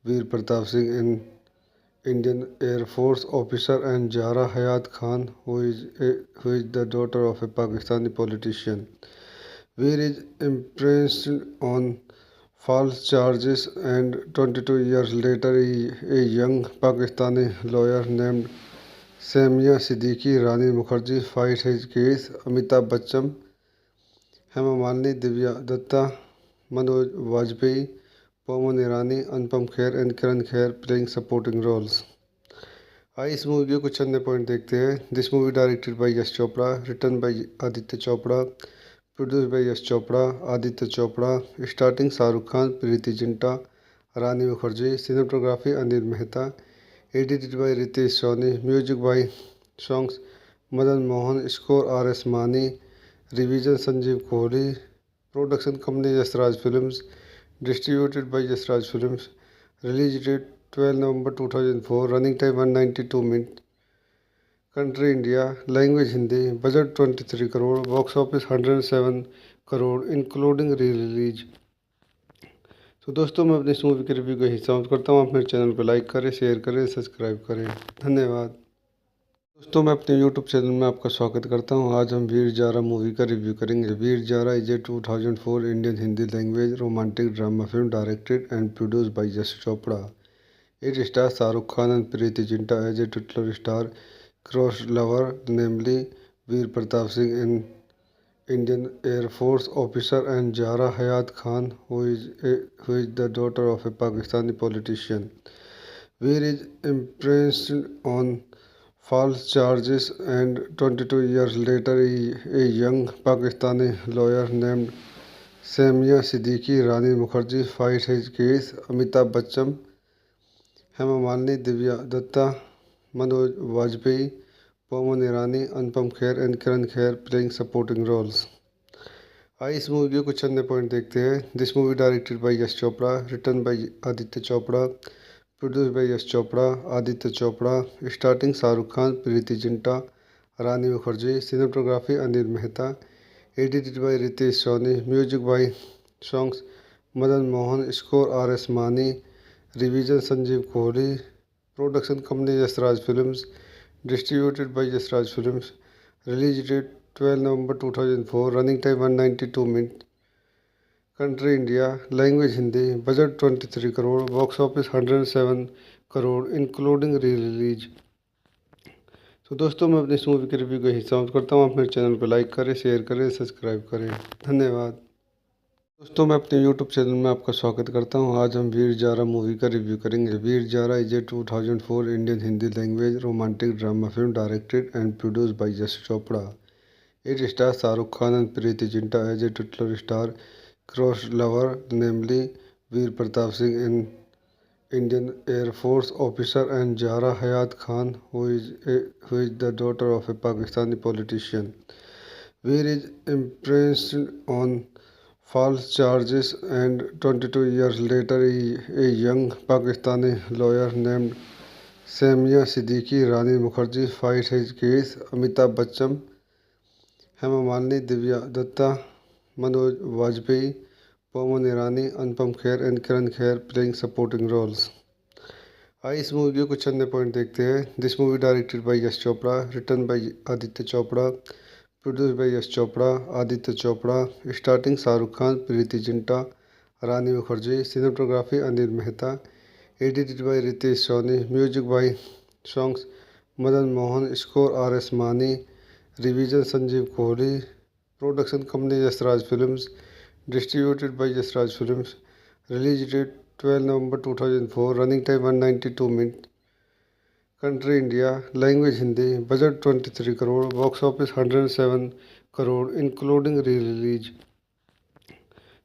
Veer Pratap Singh, an Indian Air Force officer, and Zahra Hayat Khan, who is the daughter of a Pakistani politician. Veer is imprisoned on false charges, and 22 years later, a young Pakistani lawyer named Samia Siddiqui Rani Mukherjee fights his case. Amitabh Bachchan, Hema Malini, Divya Dutta, Manoj Vajpayee, Pawan Irani, Anupam Kher and Kiran Kher playing supporting roles. आइए इस movie के कुछ अन्य point देखते हैं। This movie directed by Yash Chopra, written by Aditya Chopra, produced by Yash Chopra, Aditya Chopra. Starting Shahrukh Khan, Preity Zinta, Rani Mukherjee. Cinematography Anil Mehta, edited by Ritesh Soni, music by songs Madan Mohan, score R S Mani, revision Sanjeev Kohli, production company Yashraj films, distributed by Yashraj films, release date 12 November 2004, running time 192 minute, country India, language Hindi, budget 23 crore, box office 107 crore including re release. तो दोस्तों मैं अपनी इस movie के review को यही समाप्त करता हूँ। आप मेरे चैनल को लाइक करें, शेयर करें, सब्सक्राइब करें। धन्यवाद। दोस्तों मैं अपने यूट्यूब चैनल में आपका स्वागत करता हूं। आज हम वीर जारा मूवी का रिव्यू करेंगे। Veer Zaara is a 2004 Indian Hindi language romantic drama film directed and produced by Yash Chopra. It stars Shahrukh Khan and Preity Zinta as a titular star cross lover, namely Veer Pratap Singh, an Indian Air Force officer, and Zahra Hayat Khan, who is the daughter of a Pakistani politician. Veer is imprisoned on false charges, and 22 years later, a young Pakistani lawyer named Samia Siddiqui Rani Mukherjee fights his case. Amitabh Bachchan, Hema Malini, Divya Dutta, Manoj Vajpayee, Pawan Irani, Anupam Kher and Kiran Kher playing supporting roles. आइए इस movie के कुछ अन्य point देखते हैं। This movie directed by Yash Chopra, written by Aditya Chopra, produced by Yash Chopra, Aditya Chopra. Starting Shahrukh Khan, Preity Zinta, Rani Mukherjee. Cinematography Anil Mehta, edited by Ritesh Soni, music by songs Madan Mohan, score R S Mani, revision Sanjeev Kohli, production company Yashraj films, distributed by Yashraj films, release date 12 November 2004, running time 192 minute, country India, language Hindi, budget 23 crore, box office 107 crore including re release. तो दोस्तों मैं अपनी इस movie के review को यही समाप्त करता हूँ। आप मेरे चैनल को लाइक करें, शेयर करें, सब्सक्राइब करें। धन्यवाद। दोस्तों मैं अपने यूट्यूब चैनल में आपका स्वागत करता हूं। आज हम वीर जारा मूवी का रिव्यू करेंगे। Veer Zaara is a 2004 Indian Hindi language romantic drama film directed and produced by Yash Chopra. It stars Shahrukh Khan and Preity Zinta as a titular star cross lover, namely Veer Pratap Singh, an Indian Air Force officer, and Zahra Hayat Khan, who is the daughter of a Pakistani politician. Veer is imprisoned on false charges, and 22 years later, a young Pakistani lawyer named Samia Siddiqui Rani Mukherjee fights his case. Amitabh Bachchan, Hema Malini, Divya Dutta, Manoj Vajpayee, Pawan Irani, Anupam Kher and Kiran Kher playing supporting roles. आइए इस movie के कुछ अन्य point देखते हैं। This movie directed by Yash Chopra, written by Aditya Chopra, produced by Yash Chopra, Aditya Chopra. Starting Shahrukh Khan, Preity Zinta, Rani Mukherjee. Cinematography Anil Mehta. Edited by Ritesh Soni. Music by songs Madan Mohan. Score R S Mani. Revision Sanjeev Kohli. Production company Yashraj films. Distributed by Yashraj films. Release date 12 November 2004। Running time 192 minute. Country India. Language Hindi. Budget 23 crore. Box office 107 crore including re release.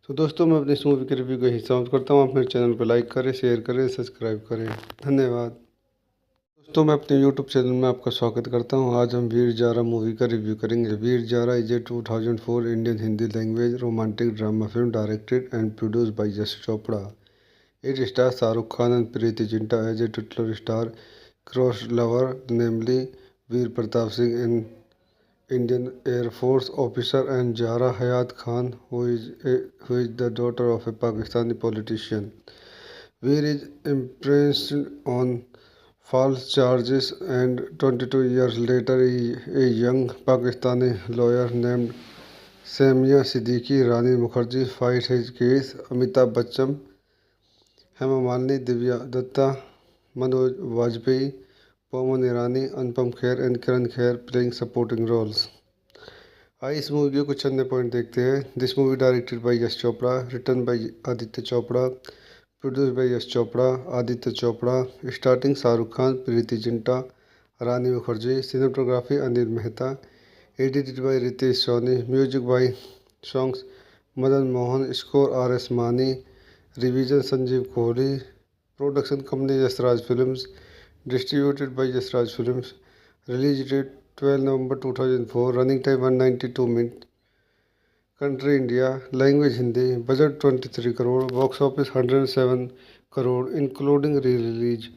तो दोस्तों, मैं अपनी इस movie के review को यही समाप्त करता हूँ। आप मेरे चैनल पर लाइक करें, शेयर करें, सब्सक्राइब करें। धन्यवाद। दोस्तों, मैं अपने यूट्यूब चैनल में आपका स्वागत करता हूं। आज हम वीर जारा मूवी का रिव्यू करेंगे। Veer Zaara is a 2004 Indian Hindi language romantic drama film directed and produced by Yash Chopra. It stars Shahrukh Khan and Preity Zinta as a titular star cross lover, namely Veer Pratap Singh, an Indian Air Force officer, and Zahra Hayat Khan, who is the daughter of a Pakistani politician. Veer is imprisoned on false charges, and 22 years later, a young Pakistani lawyer named Samia Siddiqui Rani Mukherjee fights his case. Amitabh Bachchan, Hema Malini, Divya Datta, Manoj Vajpayee, Pawan Irani, Anupam Kher and Kiran Kher playing supporting roles. आइए इस movie के कुछ अन्य point देखते हैं। This movie directed by Yash Chopra, written by Aditya Chopra, produced by Yash Chopra, Aditya Chopra. Starting Shahrukh Khan, Preity Zinta, Rani Mukherjee. Cinematography Anil Mehta. Edited by Ritesh Soni. Music by songs Madan Mohan. Score R S Mani. Revision Sanjeev Kohli. Production company Yashraj films. Distributed by Yashraj films. Release date 12 November 2004। Running time 192 minute. Country India. Language Hindi. Budget 23 crore. Box office 107 crore including re release.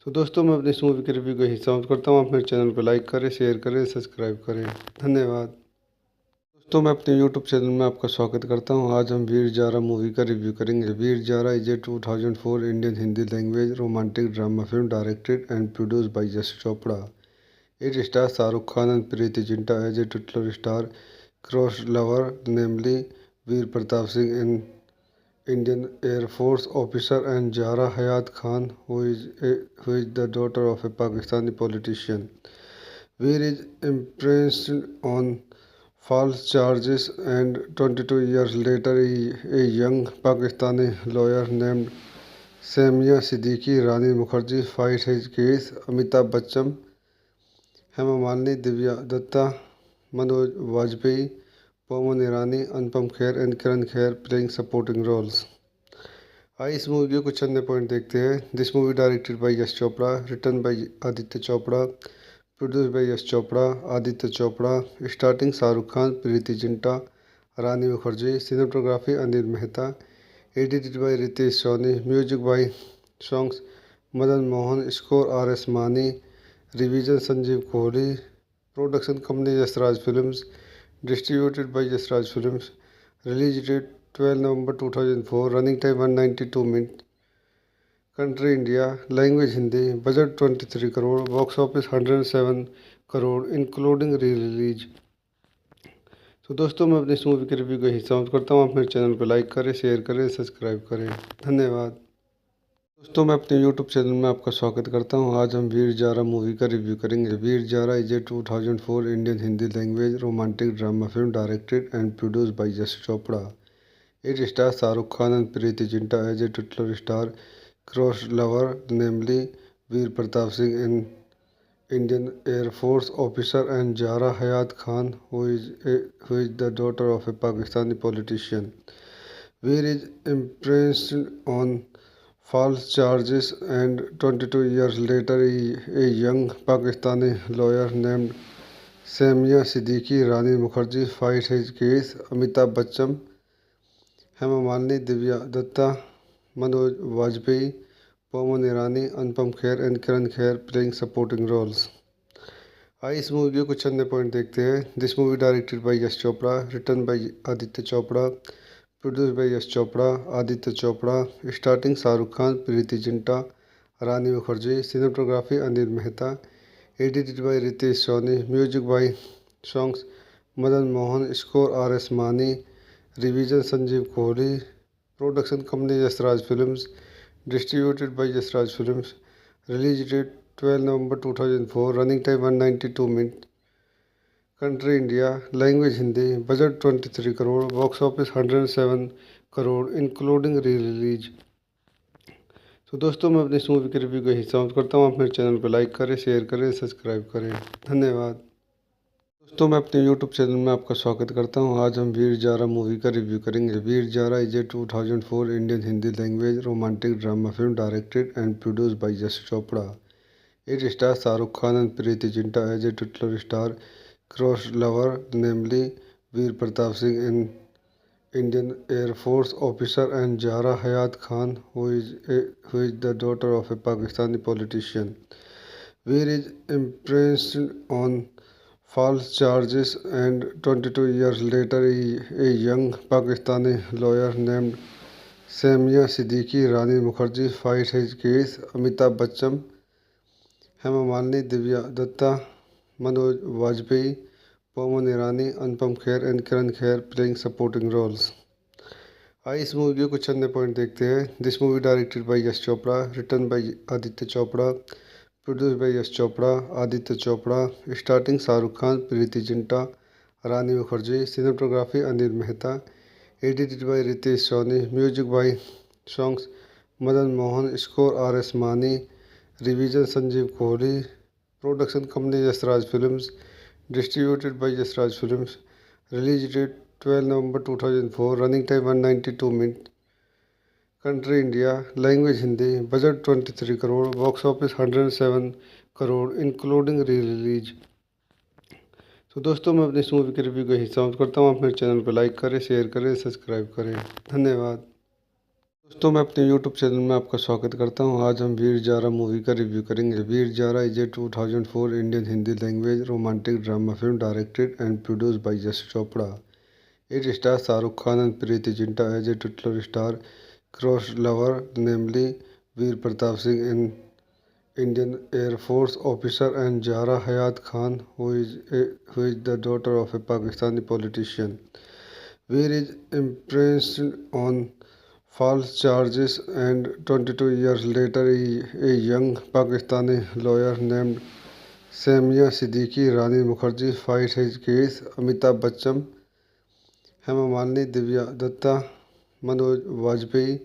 तो दोस्तों, मैं अपनी इस movie के review को यही समाप्त करता हूँ। आप मेरे चैनल पर लाइक करें, शेयर करें, सब्सक्राइब करें। धन्यवाद। दोस्तों, मैं अपने यूट्यूब चैनल में आपका स्वागत करता हूं। आज हम वीर जारा मूवी का रिव्यू करेंगे। Veer Zaara is a 2004 Indian Hindi language romantic drama film directed and produced by Yash Chopra. It stars Shahrukh Khan and Preity Zinta as a titular star cross lover, namely Veer Pratap Singh, an Indian Air Force officer, and Zahra Hayat Khan, who is the daughter of a Pakistani politician. Veer is imprisoned on false charges, and 22 years later, a young Pakistani lawyer named Samia Siddiqui Rani Mukherjee fights his case. Amitabh Bachchan, Hema Malini, Divya Datta, Manoj Vajpayee, Pawan Irani, Anupam Kher and Kiran Kher playing supporting roles. आइए इस movie के कुछ अन्य point देखते हैं। This movie directed by Yash Chopra, written by Aditya Chopra, produced by Yash Chopra, Aditya Chopra. Starting Shahrukh Khan, Preity Zinta, Rani Mukherjee. Cinematography Anil Mehta. Edited by Ritesh Soni. Music by songs Madan Mohan. Score R S Mani. Revision Sanjeev Kohli. Production company Yashraj films. Distributed by Yashraj films. Release date 12 November 2004। Running time 192 minute. Country India. Language Hindi. Budget 23 crore. Box office 107 crore including re release. तो दोस्तों, मैं अपनी इस movie के review को यही समाप्त करता हूँ। आप मेरे चैनल पर लाइक करें, शेयर करें, सब्सक्राइब करें। धन्यवाद। दोस्तों, मैं अपने यूट्यूब चैनल में आपका स्वागत करता हूं। आज हम वीर जारा मूवी का रिव्यू करेंगे। Veer Zaara is a 2004 Indian Hindi language romantic drama film directed and produced by Yash Chopra. It stars Shahrukh Khan and Preity Zinta as a titular star cross lover, namely Veer Pratap Singh, an Indian Air Force officer, and Zahra Hayat Khan, who is the daughter of a Pakistani politician. Veer is imprisoned on false charges, and 22 years later, a young Pakistani lawyer named Samia Siddiqui Rani Mukherjee fights his case. Amitabh Bachchan, Hema Malini, Divya Datta, Manoj Vajpayee, Pawan Irani, Anupam Kher and Kiran Kher playing supporting roles. आइए इस movie के कुछ अन्य point देखते हैं। This movie directed by Yash Chopra, written by Aditya Chopra, Produced by Yash Chopra, Aditya Chopra. Starting Shahrukh Khan, Preeti Zinta, Rani Mukherjee. Cinematography Anil Mehta. Edited by Ritesh Soni. Music by songs Madan Mohan. Score R.S. Mani. Revision Sanjeev Kohli. Production company Yasraj Films. Distributed by Yasraj Films. Release date 12 November 2004. Running time 192 minutes. Country India. Language Hindi. Budget 23 crore. Box office 107 crore including re release. तो दोस्तों मैं अपनी इस movie के review का ही समाप्त करता हूँ। आप मेरे चैनल पर लाइक करें, शेयर करें, सब्सक्राइब करें। धन्यवाद। दोस्तों मैं अपने यूट्यूब चैनल में आपका स्वागत करता हूँ। आज हम वीर जारा मूवी का रिव्यू करेंगे। Veer Zaara is a 2004 Indian Hindi language romantic drama film directed and produced by Yash Chopra. It stars Shahrukh Khan and Preity Zinta as a titular star cross lover namely Veer Pratap Singh an Indian Air Force officer and Zahra Hayat Khan, who is the daughter of a Pakistani politician. Veer is imprisoned on false charges, and 22 years later, a young Pakistani lawyer named Samia Siddiqui Rani Mukherjee fights his case. Amitabh Bachchan, Hema Malini, Divya Datta, Manoj Vajpayee, Pawan Irani, Anupam Kher and Kiran Kher playing supporting roles. आइए इस movie के कुछ अन्य point देखते हैं। This movie directed by Yash Chopra, written by Aditya Chopra, produced by Yash Chopra, Aditya Chopra. Starting Shahrukh Khan, Preity Zinta, Rani Mukerji. Cinematography Anil Mehta. Edited by Ritesh Soni. Music by songs Madan Mohan. Score R.S. Mani. Revision Sanjeev Kohli. Production company Yashraj films. Distributed by Yasraj Films. Release date 12 November 2004. Running time 192 minutes. Country India. Language Hindi. Budget 23 crore. Box office 107 crore including re release. तो दोस्तों मैं अपनी इस movie के review का ही समाप्त करता हूँ। आप मेरे चैनल पर लाइक करें, शेयर करें, सब्सक्राइब करें। धन्यवाद। दोस्तों मैं अपने यूट्यूब चैनल में आपका स्वागत करता हूं। आज हम वीर जारा मूवी का रिव्यू करेंगे। Veer Zaara is a 2004 Indian Hindi language romantic drama film directed and produced by Yash Chopra. It stars Shahrukh Khan and Preity Zinta as a titular star cross lover namely Veer Pratap Singh an Indian air force officer and Zahra Hayat Khan, who is the daughter of a Pakistani politician. Veer is imprisoned on false charges, and 22 years later, a young Pakistani lawyer named Samia Siddiqui Rani Mukherjee fights his case. Amitabh Bachchan, Hema Malini, Divya Datta, Manoj Vajpayee,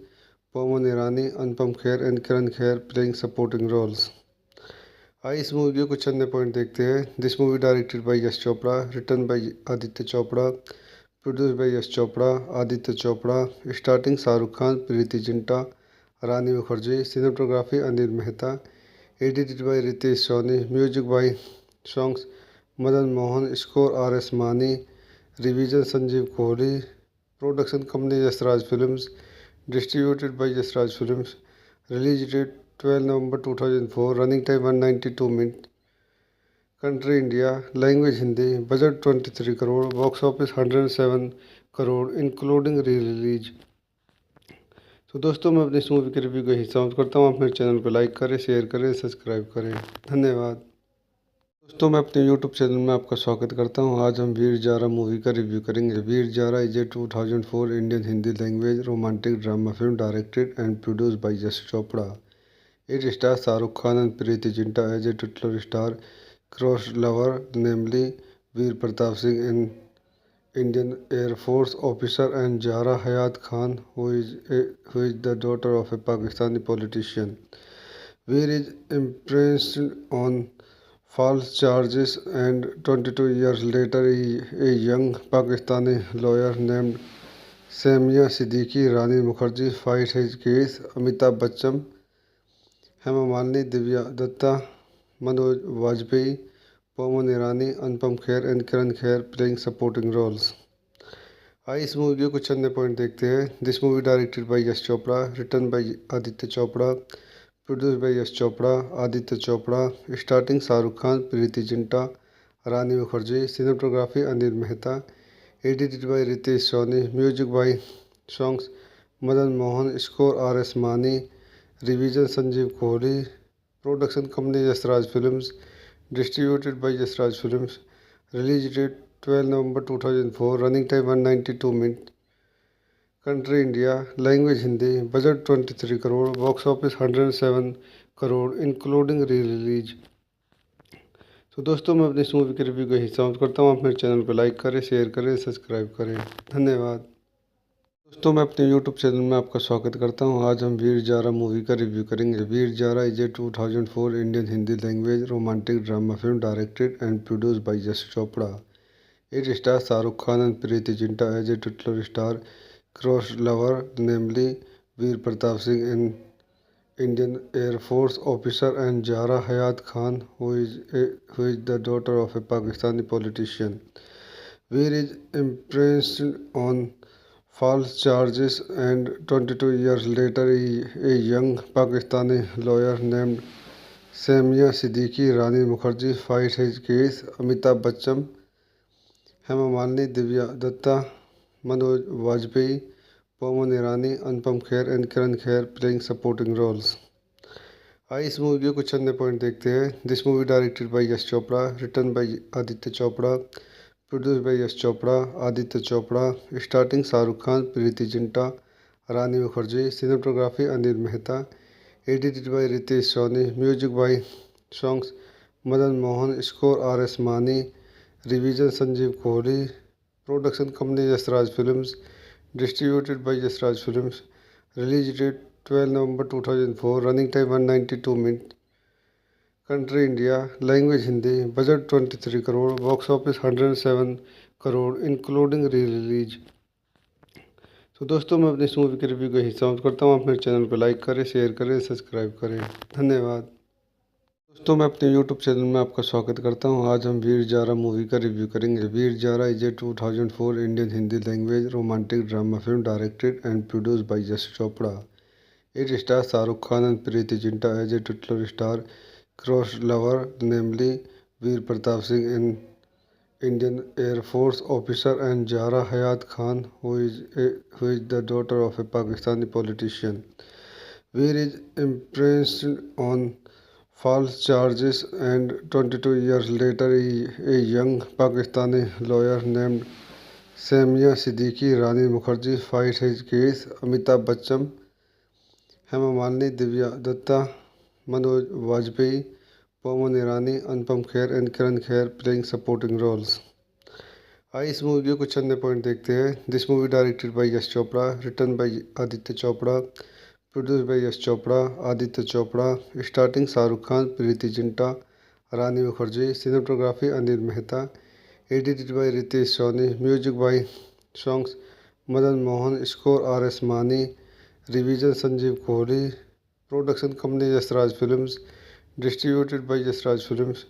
Pawan Irani, Anupam Kher and Kiran Kher playing supporting roles. आइए इस movie के कुछ अन्य point देखते हैं। This movie directed by Yash Chopra, written by Aditya Chopra, produced by Yash Chopra, Aditya Chopra. Starting Shahrukh Khan, Preity Zinta, Rani Mukerji. Cinematography Anil Mehta. Edited by Ritesh Soni. Music by songs Madan Mohan. Score R.S. Mani. Revision Sanjeev Kohli. Production company Yashraj films. Distributed by Yashraj films. Release date 12 November 2004। Running time 192 minute. Country India. Language Hindi. Budget 23 crore. Box office 107 crore including re release. तो दोस्तों मैं अपनी इस movie के review का ही समाप्त करता हूँ। आप मेरे चैनल पर लाइक करें, शेयर करें, सब्सक्राइब करें। धन्यवाद। दोस्तों मैं अपने यूट्यूब चैनल में आपका स्वागत करता हूं। आज हम वीर जारा मूवी का रिव्यू करेंगे। Veer Zaara is a 2004 Indian Hindi language romantic drama film directed and produced by Yash Chopra. It stars Shahrukh Khan and Preity Zinta as a titular star cross lover namely Veer Pratap Singh an Indian air force officer and Zahra Hayat Khan, who is the daughter of a Pakistani politician. Veer is imprisoned on false charges, and 22 years later, a young Pakistani lawyer named Samia Siddiqui Rani Mukherjee fights his case. Amitabh Bachchan, Hema Malini, Divya Datta, Manoj Vajpayee, Pawan Irani, Anupam Kher and Kiran Kher playing supporting roles. आइए इस movie के कुछ अन्य point देखते हैं। This movie directed by Yash Chopra, written by Aditya Chopra, produced by Yash Chopra, Aditya Chopra. Starting Shahrukh Khan, Preity Zinta, Rani Mukerji. Cinematography Anil Mehta. Edited by Ritesh Soni. Music by songs Madan Mohan, score R S Mani, revision Sanjeev Kohli, production company Yashraj films, distributed by Yashraj films, release date 12 November 2004, running time 192 minute, country India, language Hindi, budget 23 crore, box office 107 crore including re release. तो दोस्तों मैं अपनी इस movie के review को यही समाप्त करता हूँ। आप मेरे चैनल को लाइक करें, शेयर करें, सब्सक्राइब करें। धन्यवाद। दोस्तों मैं अपने यूट्यूब चैनल में आपका स्वागत करता हूँ। आज हम वीर जारा मूवी का रिव्यू करेंगे। Veer Zaara is a 2004 Indian Hindi language romantic drama film directed and produced by Yash Chopra. It stars Shahrukh Khan and Preeti Zinta as a titular star cross lover, namely Veer Pratap Singh, an Indian Air Force officer, and Zahra Hayat Khan, who is the daughter of a Pakistani politician. Veer is imprisoned on false charges, and 22 years later, a young Pakistani lawyer named Samia Siddiqui Rani Mukherjee fights his case. Amitabh Bachchan, Hema Malini, Divya Dutta, Manoj Vajpayee, Pawan Irani, Anupam Kher and Kiran Kher playing supporting roles. आइए इस movie के कुछ अन्य point देखते हैं। This movie directed by Yash Chopra, written by Aditya Chopra, produced by Yash Chopra, Aditya Chopra, starting Shahrukh Khan, Preity Zinta, Rani Mukherjee, cinematography Anil Mehta, edited by Ritesh Soni, music by songs Madan Mohan, score R S Mani, revision Sanjeev Kohli, production company Yashraj films, distributed by Yashraj films, release date 12 November 2004, running time 192 minute, country India, language Hindi, budget 23 crore, box office 107 crore including re release. तो दोस्तों मैं अपनी इस movie के review को यही समाप्त करता हूँ। आप मेरे चैनल को लाइक करें, शेयर करें, सब्सक्राइब करें। धन्यवाद। दोस्तों मैं अपने यूट्यूब चैनल में आपका स्वागत करता हूं। आज हम वीर जारा मूवी का रिव्यू करेंगे। Veer Zaara is a 2004 Indian Hindi language romantic drama film directed and produced by Yash Chopra. It stars Shahrukh Khan and Preity Zinta as a titular star cross lover, namely Veer Pratap Singh, an Indian air force officer, and Zahra Hayat Khan, who is the daughter of a Pakistani politician. Veer is imprisoned on false charges, and 22 years later, a young Pakistani lawyer named Samia Siddiqui Rani Mukherjee fights his case. Amitabh Bachchan, Hema Malini, Divya Dutta, Manoj Vajpayee, Pawan Irani, Anupam Kher and Kiran Kher playing supporting roles. आइए इस movie के कुछ अन्य point देखते हैं। This movie directed by Yash Chopra, written by Aditya Chopra, produced by Yash Chopra, Aditya Chopra, starting Shahrukh Khan, Preity Zinta, Rani Mukherjee, cinematography Anil Mehta, edited by Ritesh Soni, music by songs Madan Mohan, score R S Mani, revision Sanjeev Kohli, production company Yashraj films, distributed by Yashraj films,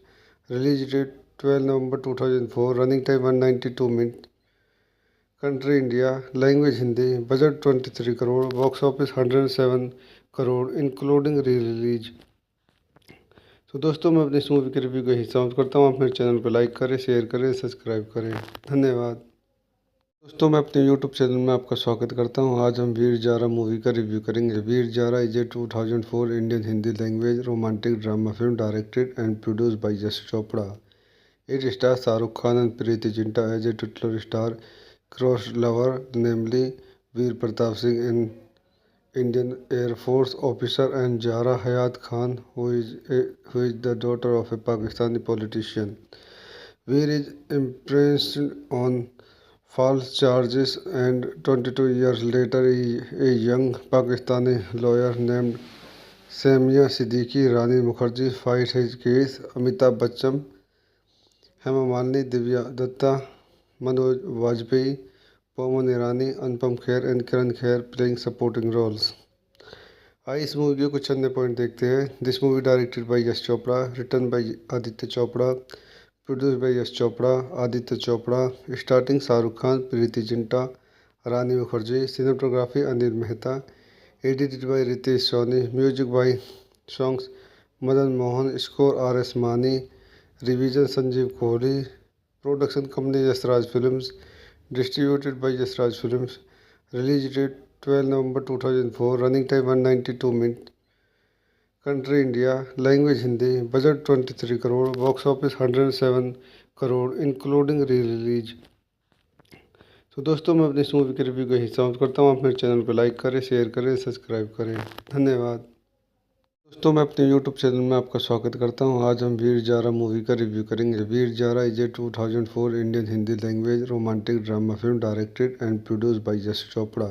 release date 12 November 2004, running time 192 minute, country India, language Hindi, budget 23 crore, box office 107 crore including re release. तो दोस्तों मैं अपनी इस movie के review को यही समाप्त करता हूँ। आप मेरे चैनल को लाइक करें, शेयर करें, सब्सक्राइब करें। धन्यवाद। दोस्तों मैं अपने यूट्यूब चैनल में आपका स्वागत करता हूँ। आज हम वीर जारा मूवी का रिव्यू करेंगे। Veer Zaara is a 2004 Indian Hindi language romantic drama film directed and produced by Yash Chopra. It stars Shahrukh Khan and Preity Zinta as a titular star cross lover, namely Veer Pratap Singh, an Indian air force officer, and Zahra Hayat Khan, who is the daughter of a Pakistani politician. Veer is imprisoned on false charges, and 22 years later, a young Pakistani lawyer named Samia Siddiqui Rani Mukherjee fights his case. Amitabh Bachchan, Hema Malini, Divya Dutta, Manoj Vajpayee, Pawan Irani, Anupam Kher and Kiran Kher playing supporting roles. आइए इस movie के कुछ अन्य point देखते हैं। This movie directed by Yash Chopra, written by Aditya Chopra, produced by Yash Chopra, Aditya Chopra, starting Shahrukh Khan, Preity Zinta, Rani Mukherjee, cinematography Anil Mehta, edited by Ritesh Soni, music by songs Madan Mohan, score R S Mani, revision Sanjeev Kohli, production company Yashraj films, distributed by Yashraj films, Release date 12 November 2004. Running time 192 minutes. Country India. Language Hindi. Budget 23 crore. Box office 107 crore including re-release. तो दोस्तों मैं अपनी इस movie के review को यही समाप्त करता हूँ। आप मेरे चैनल को लाइक करें, शेयर करें, सब्सक्राइब करें। धन्यवाद। दोस्तों मैं अपने यूट्यूब चैनल में आपका स्वागत करता हूं। आज हम वीर जारा मूवी का रिव्यू करेंगे। Veer Zaara is a 2004 Indian Hindi language romantic drama film directed and produced by Yash Chopra.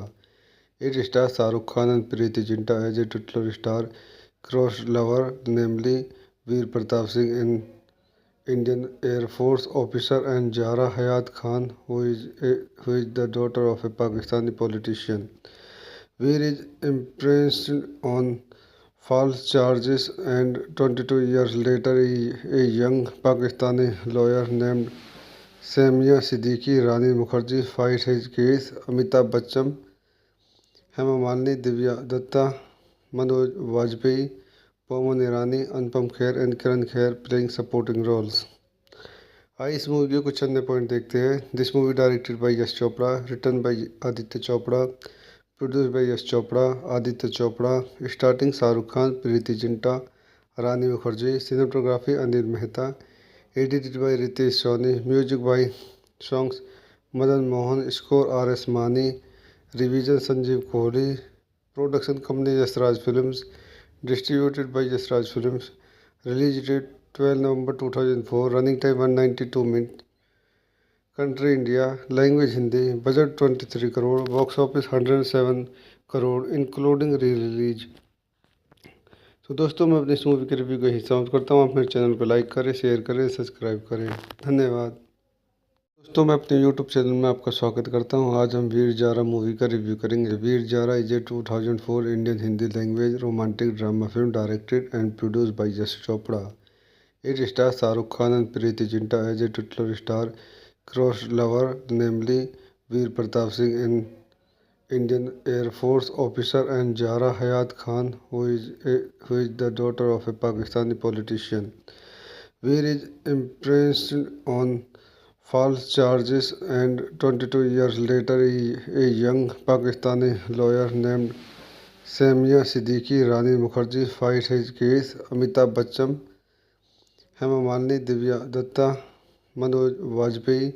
It stars Shahrukh Khan and Preity Zinta as a titular star cross lover namely Veer Pratap Singh an Indian Air Force officer and Zahra Hayat Khan, who is the daughter of a Pakistani politician. Veer is imprisoned on false charges, and 22 years later, a young Pakistani lawyer named Samia Siddiqui Rani Mukherjee fights his case. Amitabh Bachchan, Hema Malini, Divya Datta, Manoj Vajpayee, Pawan Irani, Anupam Kher and Kiran Kher playing supporting roles. आइए इस movie के कुछ अन्य point देखते हैं। This movie directed by Yash Chopra, written by Aditya Chopra, produced by Yash Chopra, Aditya Chopra. Starting Shahrukh Khan, Preity Zinta, Rani Mukherjee. Cinematography Anil Mehta. Edited by Ritesh Soni. Music by songs Madan Mohan. Score RS Mani. Revision Sanjeev Kohli. Production company Yashraj films. Distributed by Yasraj Films. Release date 12 November 2004. Running time 192 minutes. Country India. Language Hindi. Budget 23 crore. Box office 107 crore including re-release. तो दोस्तों मैं अपनी इस movie के review को यही समाप्त करता हूँ। आप मेरे चैनल को लाइक करें, शेयर करें, सब्सक्राइब करें। धन्यवाद। दोस्तों मैं अपने यूट्यूब चैनल में आपका स्वागत करता हूं। आज हम वीर जारा मूवी का रिव्यू करेंगे। Veer Zaara is a 2004 Indian Hindi language romantic drama film directed and produced by Yash Chopra. It stars Shahrukh Khan and Preity Zinta as a titular star cross lover namely Veer Pratap Singh an Indian Air Force officer and Zahra Hayat Khan, who is the daughter of a Pakistani politician. Veer is imprisoned on false charges, and 22 years later, a young Pakistani lawyer named Samia Siddiqui Rani Mukherjee fights his case. Amitabh Bachchan, Hema Malini, Divya Datta, Manoj Vajpayee,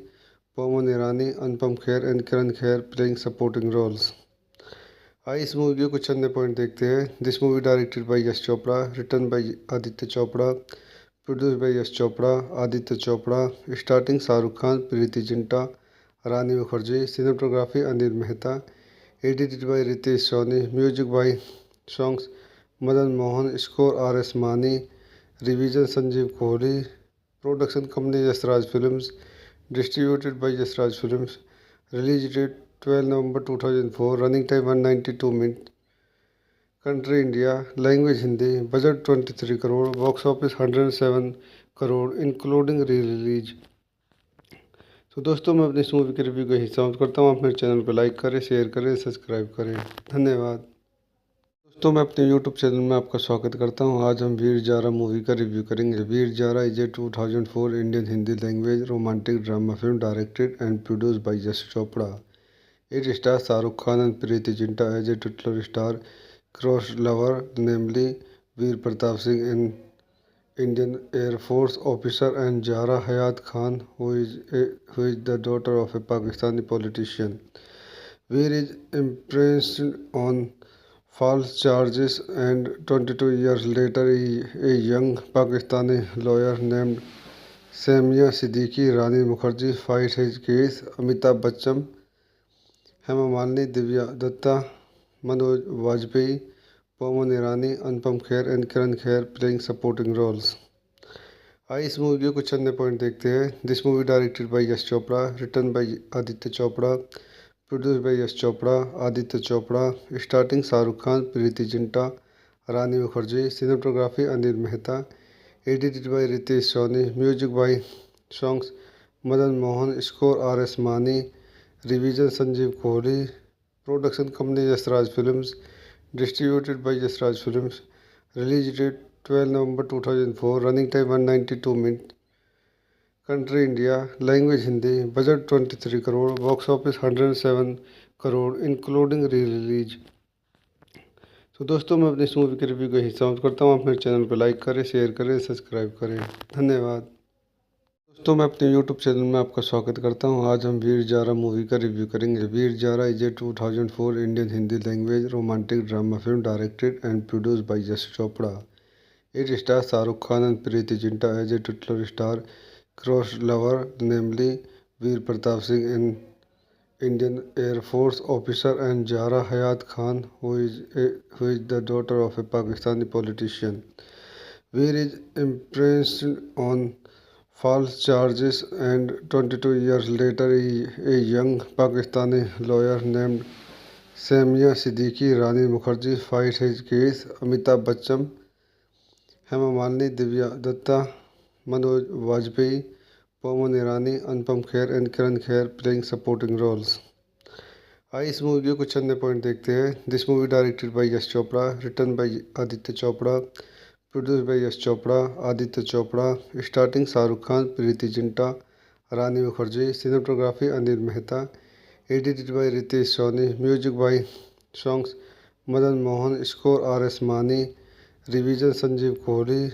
Pawan Irani, Anupam Kher and Kiran Kher playing supporting roles. आइए इस movie के कुछ अन्य point देखते हैं। This movie directed by Yash Chopra, written by Aditya Chopra, produced by Yash Chopra, Aditya Chopra. Starting Shahrukh Khan, Preity Zinta, Rani Mukherjee. Cinematography Anil Mehta. Edited by Ritesh Soni. Music by songs Madan Mohan. Score RS Mani. Revision Sanjeev Kohli. Production company Yashraj films. Distributed by Yasraj Films. Release date 12 November 2004. Running time 192 minutes. Country India. Language Hindi. Budget 23 crore. Box office 107 crore including re-release. तो दोस्तों मैं अपनी इस movie के review को यही समाप्त करता हूँ। आप मेरे चैनल को लाइक करें, शेयर करें, सब्सक्राइब करें। धन्यवाद। दोस्तों मैं अपने यूट्यूब चैनल में आपका स्वागत करता हूं। आज हम वीर जारा मूवी का रिव्यू करेंगे। Veer Zaara is a 2004 Indian Hindi language romantic drama film directed and produced by Yash Chopra. It stars Shahrukh Khan and Preity Zinta as a titular star cross lover namely Veer Pratap Singh an Indian Air Force officer and Zahra Hayat Khan, who is the daughter of a Pakistani politician. Veer is imprisoned on false charges, and 22 years later, a young Pakistani lawyer named Samia Siddiqui Rani Mukherjee fights his case. Amitabh Bachchan, Hema Malini, Divya Datta, Manoj Vajpayee, Pawan Irani, Anupam Kher and Kiran Kher playing supporting roles. आइए इस movie के कुछ अन्य point देखते हैं। This movie directed by Yash Chopra, written by Aditya Chopra, produced by Yash Chopra, Aditya Chopra. Starting Shahrukh Khan, Preity Zinta, Rani Mukherjee. Cinematography Anil Mehta. Edited by Ritesh Soni. Music by songs Madan Mohan. Score RS Mani. Revision Sanjeev Kohli. Production company Yashraj films. Distributed by Yasraj Films. Release date 12 November 2004. Running time 192 minutes. Country India. Language Hindi. Budget 23 crore. Box office 107 crore including re release. तो दोस्तों, मैं अपनी इस movie के review को यहीं समाप्त करता हूँ। आप मेरे चैनल पर लाइक करें, शेयर करें, सब्सक्राइब करें। धन्यवाद। दोस्तों, मैं अपने यूट्यूब चैनल में आपका स्वागत करता हूं। आज हम वीर जारा मूवी का रिव्यू करेंगे। Veer Zaara is a 2004 Indian Hindi language romantic drama film directed and produced by Yash Chopra. It stars Shahrukh Khan and Preity Zinta as a titular star cross lover, namely Veer Pratap Singh, an Indian Air Force officer, and Zahra Hayat Khan, who is the daughter of a Pakistani politician. Veer is imprisoned on false charges, and 22 years later, a young Pakistani lawyer named Samia Siddiqui Rani Mukherjee fights his case. Amitabh Bachchan, Hema Malini, Divya Dutta, Manoj Vajpayee, Pawan Irani, Anupam Kher and Kiran Kher playing supporting roles. आइए इस movie के कुछ अन्य point देखते हैं। This movie directed by Yash Chopra, written by Aditya Chopra, produced by Yash Chopra, Aditya Chopra. Starting Shahrukh Khan, Preity Zinta, Rani Mukherjee. Cinematography Anil Mehta. Edited by Ritesh Soni. Music by songs Madan Mohan. Score R S Mani. Revision Sanjeev Kohli.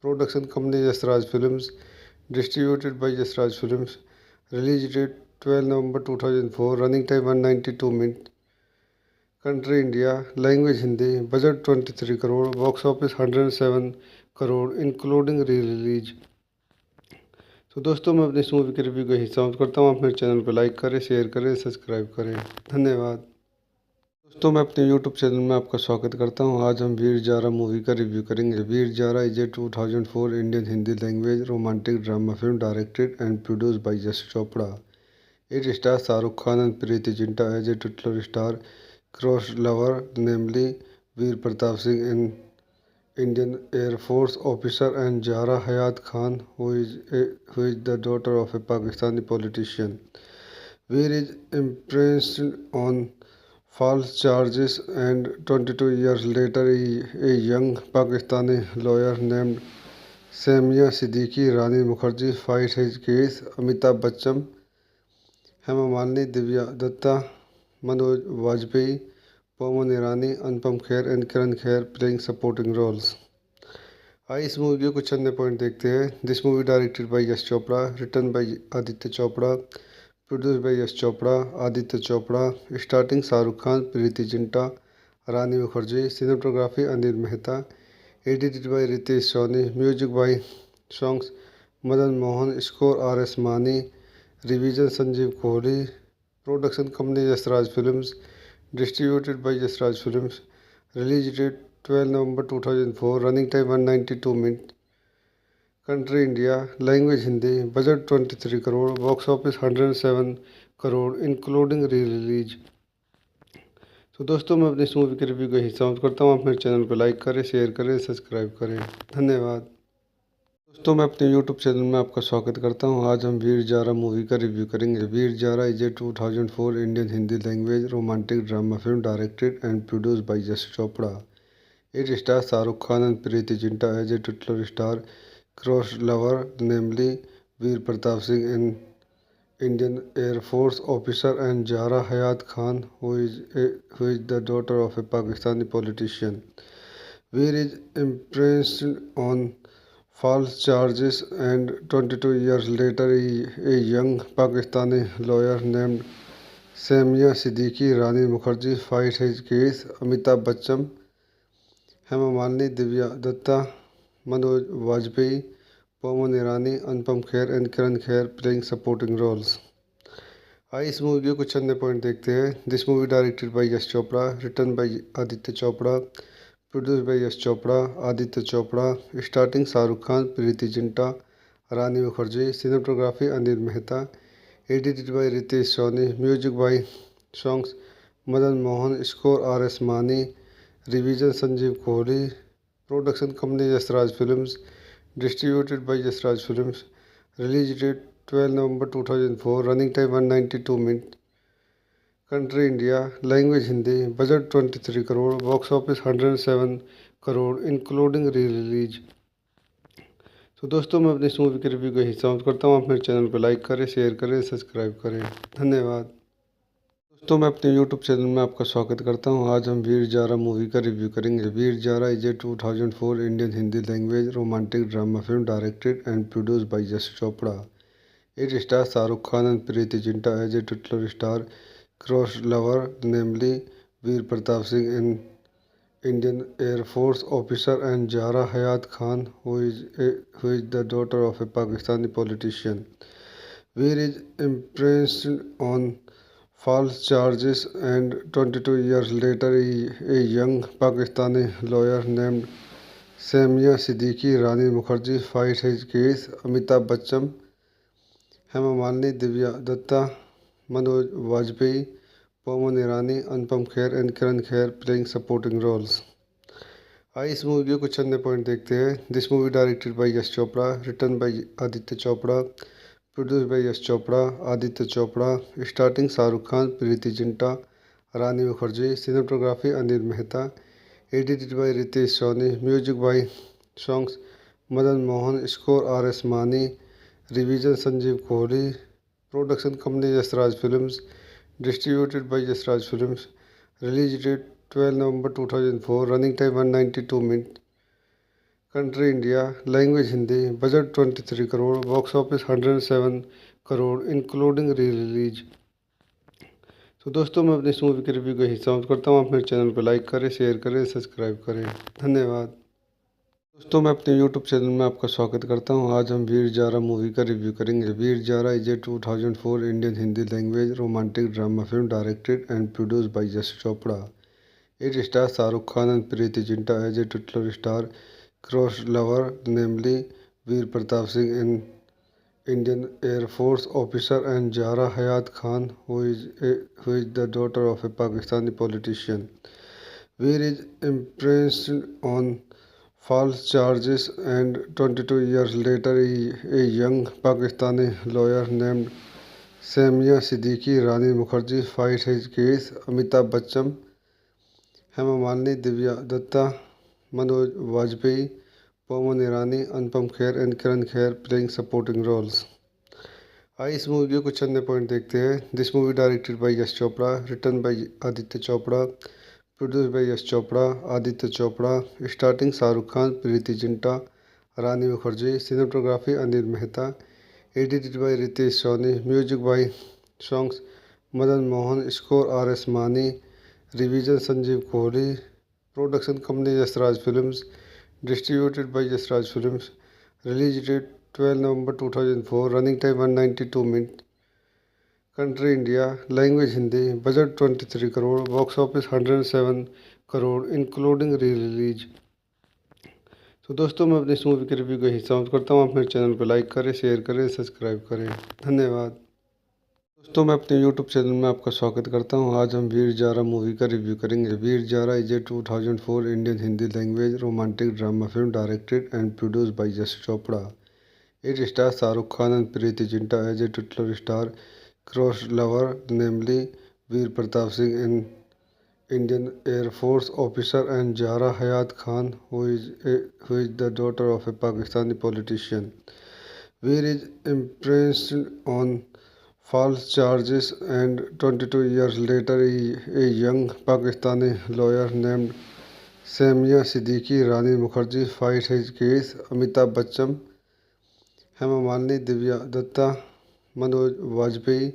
Production company Yashraj films. Distributed by Yashraj films. Release date 12 November 2004। Running time 192 minute. Country India. Language Hindi. Budget 23 crore. Box office 107 crore including re release. तो दोस्तों, मैं अपनी इस movie के review को यहीं समाप्त करता हूँ। आप मेरे चैनल पर लाइक करें, शेयर करें, सब्सक्राइब करें। धन्यवाद। दोस्तों, मैं अपने यूट्यूब चैनल में आपका स्वागत करता हूं। आज हम वीर जारा मूवी का रिव्यू करेंगे। Veer Zaara is a 2004 Indian Hindi language romantic drama film directed and produced by Yash Chopra. It stars Shahrukh Khan and Preity Zinta as a titular star cross lover, namely Veer Pratap Singh, an Indian Air Force officer, and Zahra Hayat Khan, who is the daughter of a Pakistani politician. Veer is imprisoned on false charges, and 22 years later, a young Pakistani lawyer named Samia Siddiqui Rani Mukherjee fights his case. Amitabh Bachchan, Hema Malini, Divya Dutta, Manoj Vajpayee, Pawan Irani, Anupam Kher and Kiran Kher playing supporting roles. आइए इस movie के कुछ अन्य point देखते हैं। This movie directed by Yash Chopra, written by Aditya Chopra, produced by Yash Chopra, Aditya Chopra. Starting Shahrukh Khan, Preity Zinta, Rani Mukherjee. Cinematography Anil Mehta. Edited by Ritesh Soni. Music by songs Madan Mohan. Score R S Mani. Revision Sanjeev Kohli. Production company Yashraj films. Distributed by Yashraj films. Release date 12 November 2004। Running time 192 minute. Country India. Language Hindi. Budget 23 crore. Box office 107 crore including re release. तो दोस्तों, मैं अपनी इस movie के review को यहीं समाप्त करता हूँ। आप मेरे चैनल पर लाइक करें, शेयर करें, सब्सक्राइब करें। धन्यवाद। दोस्तों, मैं अपने यूट्यूब चैनल में आपका स्वागत करता हूं। आज हम वीर जारा मूवी का रिव्यू करेंगे। Veer Zaara is a 2004 Indian Hindi language romantic drama film directed and produced by Yash Chopra. It stars Shahrukh Khan and Preity Zinta as a titular star cross lover, namely Veer Pratap Singh, an Indian Air Force officer, and Zahra Hayat Khan, who is the daughter of a Pakistani politician. Veer is imprisoned on false charges, and 22 years later, a young Pakistani lawyer named Samia Siddiqui Rani Mukherjee fights his case. Amitabh Bachchan, Hema Malini, Divya Dutta, Manoj Vajpayee, Pawan Irani, Anupam Kher and Kiran Kher playing supporting roles. आइए इस movie के कुछ अन्य point देखते हैं। This movie directed by Yash Chopra, written by Aditya Chopra, produced by Yash Chopra, Aditya Chopra. Starting Shahrukh Khan, Preity Zinta, Rani Mukherjee. Cinematography Anil Mehta. Edited by Ritesh Soni. Music by songs Madan Mohan. Score R S Mani. Revision Sanjeev Kohli. Production company Yashraj films. Distributed by Yashraj films. Release date 12 November 2004। Running time 192 minute. Country India. Language Hindi. Budget 23 crore. Box office 107 crore including re release. तो दोस्तों, मैं अपनी इस movie के review को यहीं समाप्त करता हूँ। आप मेरे चैनल पर लाइक करें, शेयर करें, सब्सक्राइब करें। धन्यवाद। दोस्तों मैं अपने यूट्यूब चैनल में आपका स्वागत करता हूं। आज हम वीर जारा मूवी का रिव्यू करेंगे। Veer Zaara is a 2004 Indian Hindi language romantic drama film directed and produced by Yash Chopra. It stars Shahrukh Khan and Preeti Zinta as a titular star cross lover, namely Veer Pratap Singh, an Indian Air Force officer, and Zahra Hayat Khan, who is the daughter of a Pakistani politician. Veer is imprisoned on false charges, and 22 years later, a young Pakistani lawyer named Samia Siddiqui Rani Mukherjee fights his case. Amitabh Bachchan, Hema Malini, Divya Dutta, Manoj Vajpayee, Pawan Irani, Anupam Kher and Kiran Kher playing supporting roles. आइए इस movie के कुछ अन्य point देखते हैं। This movie directed by Yash Chopra, written by Aditya Chopra, produced by Yash Chopra, Aditya Chopra. Starting Shahrukh Khan, Preity Zinta, Rani Mukherjee. Cinematography Anil Mehta. Edited by Ritesh Soni. Music by songs Madan Mohan. Score RS Mani. Revision Sanjeev Kohli. Production company Yashraj films. Distributed by Yashraj films. Release date 12 November 2004। Running time 192 minute. Country India. Language Hindi. Budget 23 crore. Box office 107 crore including re release. तो दोस्तों मैं अपनी इस movie के review का हिस्सा करता हूँ। आप मेरे चैनल पर लाइक करें, शेयर करें, सब्सक्राइब करें। धन्यवाद। दोस्तों मैं अपने YouTube चैनल में आपका स्वागत करता हूं। आज हम वीर जारा मूवी का रिव्यू करेंगे। Veer Zaara is a 2004 Indian Hindi language romantic drama film directed and produced by Yash Chopra. It stars Shahrukh Khan and Preeti Zinta as a titular star cross lover, namely Veer Pratap Singh, an Indian Air Force officer, and Zahra Hayat Khan, who is the daughter of a Pakistani politician. Veer is imprisoned on false charges, and 22 years later, a young Pakistani lawyer named Samia Siddiqui Rani Mukherjee fights his case. Amitabh Bachchan, Hema Malini, Divya Dutta, Manoj Vajpayee, Pawan Irani, Anupam Kher and Kiran Kher playing supporting roles. आइए इस movie के कुछ अन्य point देखते हैं। This movie directed by Yash Chopra, written by Aditya Chopra, produced by Yash Chopra, Aditya Chopra. Starting Shahrukh Khan, Preity Zinta, Rani Mukherjee. Cinematography Anil Mehta. Edited by Ritesh Soni. Music by songs Madan Mohan. Score RS Mani. Revision Sanjeev Kohli. Production company Yashraj films. Distributed by Yashraj films. Release date 12 November 2004। Running time 192 minute. Country India. Language Hindi. Budget 23 crore. Box office 107 crore including re release. तो दोस्तों मैं अपनी इस movie के review का हिस्सा करता हूँ। आप मेरे चैनल पर लाइक करें, शेयर करें, सब्सक्राइब करें। धन्यवाद। दोस्तों मैं अपने YouTube चैनल में आपका स्वागत करता हूं। आज हम वीर जारा मूवी का रिव्यू करेंगे। Veer Zaara is a 2004 Indian Hindi language romantic drama film directed and produced by Yash Chopra. It stars Shahrukh Khan and Preeti Zinta as a titular star cross lover, namely Veer Pratap Singh, an Indian Air Force officer, and Zahra Hayat Khan, who is the daughter of a Pakistani politician. Veer is imprisoned on false charges, and 22 years later, a young Pakistani lawyer named Samia Siddiqui Rani Mukherjee fights his case. Amitabh Bachchan, Hema Malini, Divya Dutta, Manoj Vajpayee,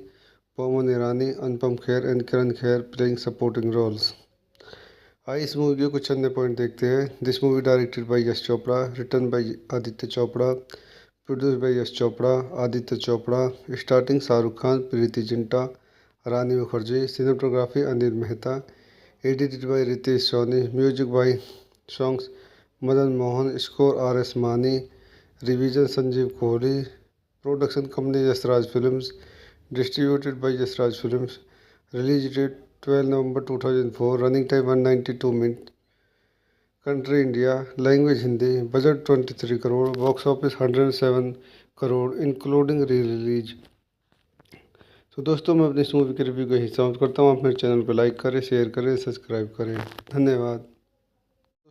Pawan Irani, Anupam Kher and Kiran Kher playing supporting roles. आइए इस movie के कुछ अन्य point देखते हैं। This movie directed by Yash Chopra, written by Aditya Chopra, produced by Yash Chopra, Aditya Chopra. Starting Shahrukh Khan, Preity Zinta, Rani Mukherjee. Cinematography Anil Mehta. Edited by Ritesh Soni. Music by songs Madan Mohan. Score RS Mani. Revision Sanjeev Kohli. Production company Yashraj films. Distributed by Yashraj films. Release date 12 November 2004। Running time 192 minute. Country India. Language Hindi. Budget 23 crore. Box office 107 crore including re release. तो दोस्तों मैं अपनी इस movie के review का हिस्सा करता हूँ। आप मेरे चैनल पर लाइक करें, शेयर करें, सब्सक्राइब करें। धन्यवाद।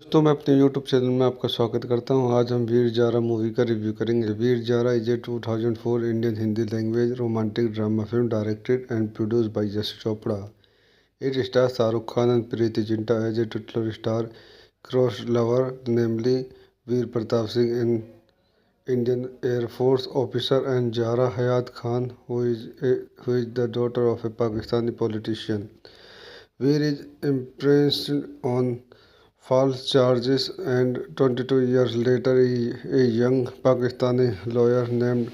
दोस्तों मैं अपने YouTube चैनल में आपका स्वागत करता हूं। आज हम वीर जारा मूवी का रिव्यू करेंगे। Veer Zaara is a 2004 Indian Hindi language romantic drama film directed and produced by Yash Chopra. It stars Shah Rukh Khan and Preeti Zinta as a titular star cross lover, namely Veer Pratap Singh, an Indian Air Force officer, and Zahra Hayat Khan, who is the daughter of a Pakistani politician. Veer is imprisoned on false charges, and 22 years later, a young Pakistani lawyer named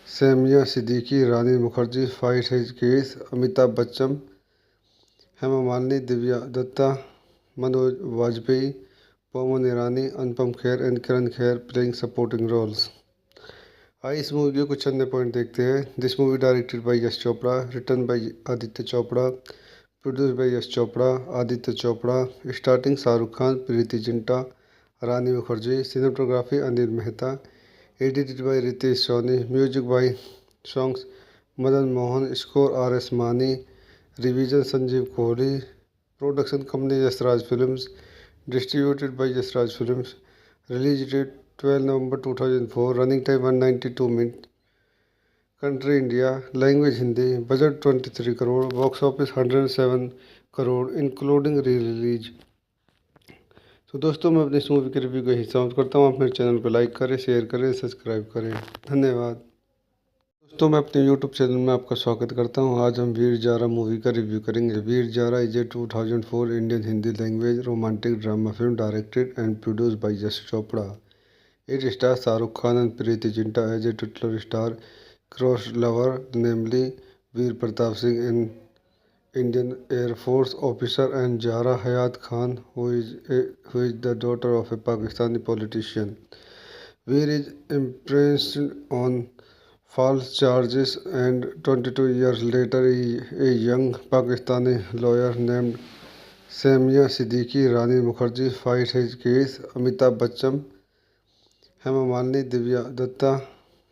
Samia Siddiqui Rani Mukherjee fights his case. Amitabh Bachchan, Hema Malini, Divya Dutta, Manoj Vajpayee, Pawan Irani, Anupam Kher and Kiran Kher playing supporting roles. आइए इस movie के कुछ अन्य point देखते हैं। This movie directed by Yash Chopra, written by Aditya Chopra, produced by Yash Chopra, Aditya Chopra, starting Shahrukh Khan, Preity Zinta, Rani Mukherjee, cinematography Anil Mehta, edited by Ritesh Soni, music by songs Madan Mohan, score R S Mani, revision Sanjeev Kohli, production company Yashraj films, distributed by Yashraj films, release date 12 November 2004, running time 192 minute, country India, language Hindi, budget 23 crore, box office 107 crore including re release. तो दोस्तों, मैं अपनी इस movie के review का हिस्सा करता हूँ। आप मेरे चैनल पर लाइक करें, शेयर करें, सब्सक्राइब करें। धन्यवाद। दोस्तों, मैं अपने YouTube चैनल में आपका स्वागत करता हूं। आज हम वीर जारा मूवी का रिव्यू करेंगे। Veer Zaara is a 2004 Indian Hindi language romantic drama film directed and produced by Yash Chopra. It stars Shahrukh Khan and Preity Zinta as a titular star cross lover, namely Veer Pratap Singh, an Indian air force officer, and Zahra Hayat Khan, who is the daughter of a Pakistani politician. Veer is imprisoned on false charges, and 22 years later, a young Pakistani lawyer named Samia Siddiqui Rani Mukherjee fights his case. Amitabh Bachchan, Hema Malini, Divya Dutta,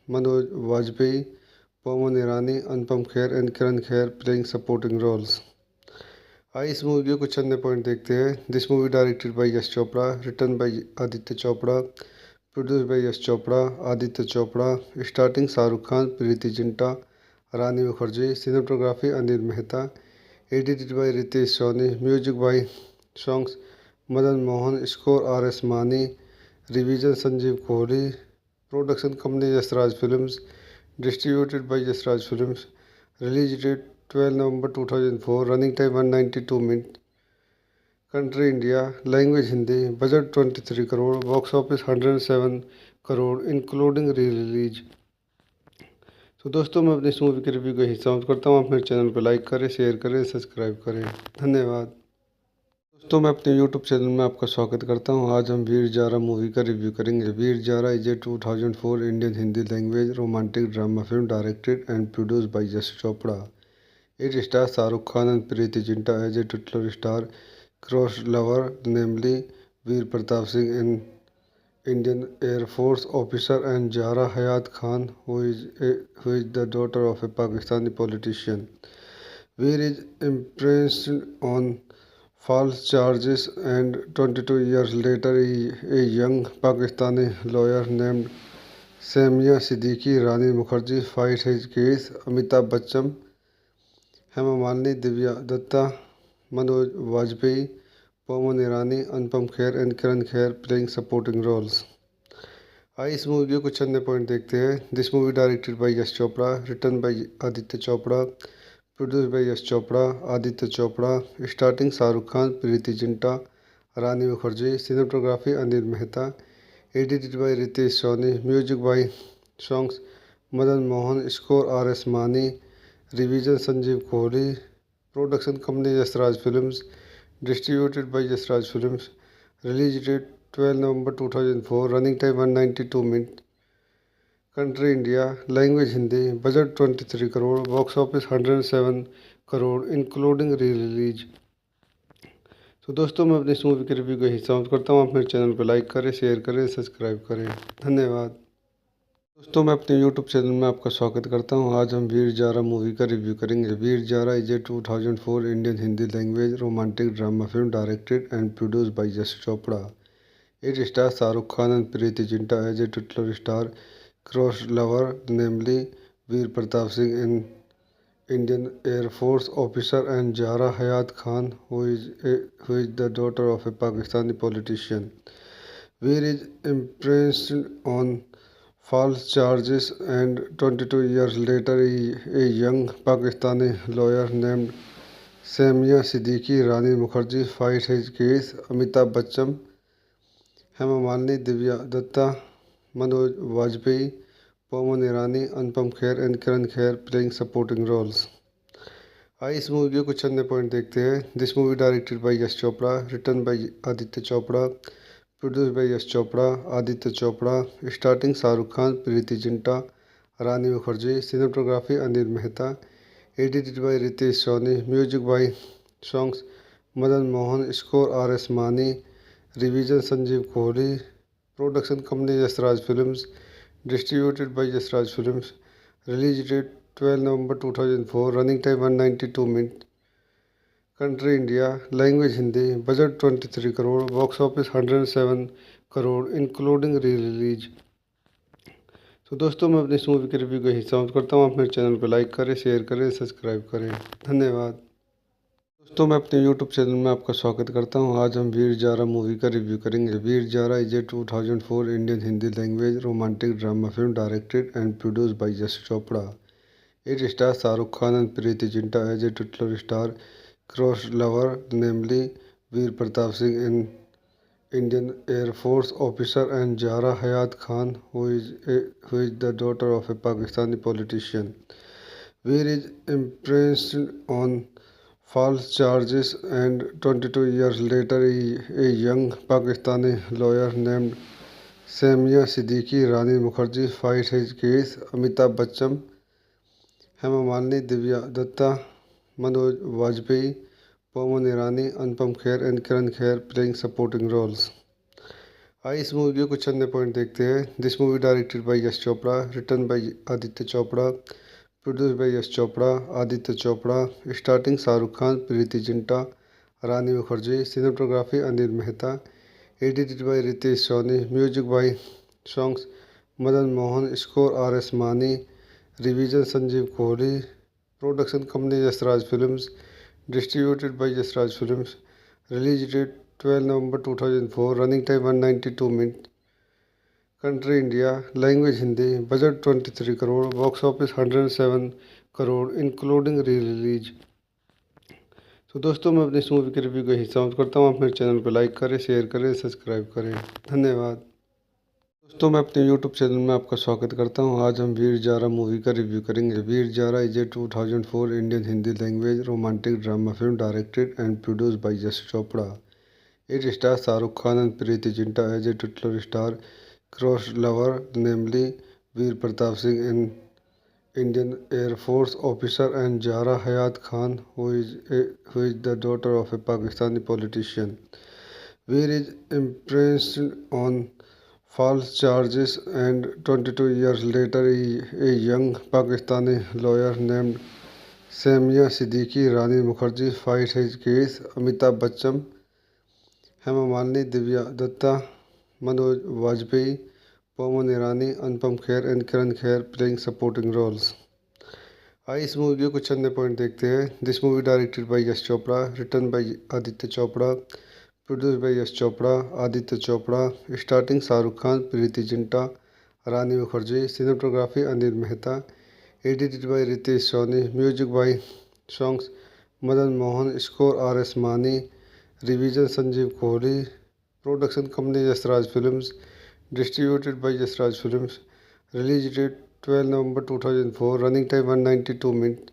Manoj Vajpayee, Pawan Irani, Anupam Kher and Kiran Kher playing supporting roles. आइए इस movie के कुछ अन्य point देखते हैं। This movie directed by Yash Chopra, written by Aditya Chopra, produced by Yash Chopra, Aditya Chopra, starting Shahrukh Khan, Preity Zinta, Rani Mukherjee, cinematography Anil Mehta, edited by Ritesh Soni, music by songs Madan Mohan, score R S Mani, revision Sanjeev Kohli, production company Yashraj films, distributed by Yashraj films, release date 12 November 2004, running time 192 minute, country India, language Hindi, budget 23 crore, box office 107 crore including re release. तो दोस्तों, मैं अपनी इस movie के review का हिस्सा करता हूँ। आप मेरे चैनल पर लाइक करें, शेयर करें, सब्सक्राइब करें। धन्यवाद। दोस्तों, मैं अपने YouTube चैनल में आपका स्वागत करता हूं। आज हम वीर जारा मूवी का रिव्यू करेंगे। Veer Zaara is a 2004 Indian Hindi language romantic drama film directed and produced by Yash Chopra. It stars Shahrukh Khan and Preity Zinta as a titular star cross lover, namely Veer Pratap Singh, an Indian air force officer, and Zahra Hayat Khan, who is the daughter of a Pakistani politician. Veer is imprisoned on false charges, and 22 years later, a young Pakistani lawyer named Samia Siddiqui Rani Mukherjee fights his case. Amitabh Bachchan, Hema Malini, Divya Dutta, Manoj Vajpayee, Pawan Irani, Anupam Kher and Kiran Kher playing supporting roles. आइए इस movie के कुछ अन्य point देखते हैं। This movie directed by Yash Chopra, written by Aditya Chopra, produced by Yash Chopra, Aditya Chopra, starting Shahrukh Khan, Preity Zinta, Rani Mukherjee, cinematography Anil Mehta, edited by Ritesh Soni, music by songs Madan Mohan, score R S Mani, revision Sanjeev Kohli, production company Yashraj films, distributed by Yashraj films, release date 12 November 2004, running time 192 minute, country India, language Hindi, budget 23 crore, box office 107 crore including re release. तो दोस्तों, मैं अपनी इस movie के review का हिस्सा करता हूँ। आप मेरे चैनल पर लाइक करें, शेयर करें, सब्सक्राइब करें। धन्यवाद। दोस्तों, मैं अपने YouTube चैनल में आपका स्वागत करता हूं। आज हम वीर जारा मूवी का रिव्यू करेंगे। Veer Zaara is a 2004 Indian Hindi language romantic drama film directed and produced by Yash Chopra. It stars Shahrukh Khan and Preity Zinta as a titular star cross lover, namely Veer Pratap Singh, an Indian Air Force officer, and Zahra Hayat Khan, who is the daughter of a Pakistani politician. Veer is imprisoned on false charges, and 22 years later, a young Pakistani lawyer named Samia Siddiqui Rani Mukherjee fights his case. Amitabh Bachchan, Hema Malini, Divya Datta, Manoj Vajpayee, Pawan Irani, Anupam Kher and Kiran Kher playing supporting roles. आइए इस movie के कुछ अन्य point देखते हैं. This movie directed by Yash Chopra, written by Aditya Chopra, produced by Yash Chopra, Aditya Chopra. Starting Shahrukh Khan, Preity Zinta, Rani Mukherjee. Cinematography Anil Mehta. Edited by Ritesh Soni. Music by songs Madan Mohan. Score R S Mani. Revision Sanjeev Kohli. Production company Yashraj films. Distributed by Yashraj films. Release date 12 November 2004. Running time 192 minutes. Country India. Language Hindi. Budget 23 crore. Box office 107 crore including re-release. तो दोस्तों, मैं अपनी इस movie के review का हिस्सा करता हूँ. आप मेरे चैनल पर लाइक करें, शेयर करें, सब्सक्राइब करें. धन्यवाद. दोस्तों, मैं अपने YouTube चैनल में आपका स्वागत करता हूं. आज हम वीर जारा मूवी का रिव्यू करेंगे. Veer Zaara is a 2004 Indian Hindi language romantic drama film directed and produced by Yash Chopra. It stars Shahrukh Khan and Preeti Zinta as a titular star cross lover, namely Veer Pratap Singh, an Indian Air Force officer, and Zahra Hayat Khan, who is the daughter of a Pakistani politician. Veer is imprisoned on false charges, and 22 years later, a young Pakistani lawyer named Samia Siddiqui Rani Mukherjee fights his case. Amitabh Bachchan, Hema Malini, Divya Dutta, Manoj Vajpayee, Pawan Irani, Anupam Kher and Kiran Kher playing supporting roles. आइए इस movie के कुछ अन्य point देखते हैं. This movie directed by Yash Chopra, written by Aditya Chopra, produced by Yash Chopra, Aditya Chopra. Starting Shahrukh Khan, Preity Zinta, Rani Mukherjee. Cinematography Anil Mehta. Edited by Ritesh Soni. Music by songs Madan Mohan. Score R S Mani. Revision Sanjeev Kohli. Production company Yashraj films. Distributed by Yashraj films. Release date 12 November 2004. Running time 192 minute. Country India. Language Hindi. Budget 23 crore. Box office 107 crore including re release. तो दोस्तों, मैं अपनी इस movie के review का हिस्सा करता हूँ. आप मेरे चैनल पर लाइक करें, शेयर करें, सब्सक्राइब करें. धन्यवाद. दोस्तों, मैं अपने YouTube चैनल में आपका स्वागत करता हूं. आज हम वीर जारा मूवी का रिव्यू करेंगे. Veer Zaara is a 2004 Indian Hindi language romantic drama film directed and produced by Yash Chopra. It stars Shahrukh Khan and Preity Zinta as a titular star cross lover, namely Veer Pratap Singh, an Indian air force officer, and Zahra Hayat Khan, who is the daughter of a Pakistani politician. Veer is imprisoned on false charges, and 22 years later, a young Pakistani lawyer named Samia Siddiqui Rani Mukherjee fights his case. Amitabh Bachchan, Hema Malini, Divya Dutta, Manoj Vajpayee, Pawan Irani, Anupam Kher and Kiran Kher playing supporting roles. आइए इस movie के कुछ अन्य point देखते हैं. This movie directed by Yash Chopra, written by Aditya Chopra, produced by Yash Chopra, Aditya Chopra. Starting Shahrukh Khan, Preity Zinta, Rani Mukherjee. Cinematography Anil Mehta. Edited by Ritesh Soni. Music by songs Madan Mohan. Score R S Mani. Revision Sanjeev Kohli. Production company Yashraj films. Distributed by Yashraj films. Release date 12 November 2004. Running time 192 minute.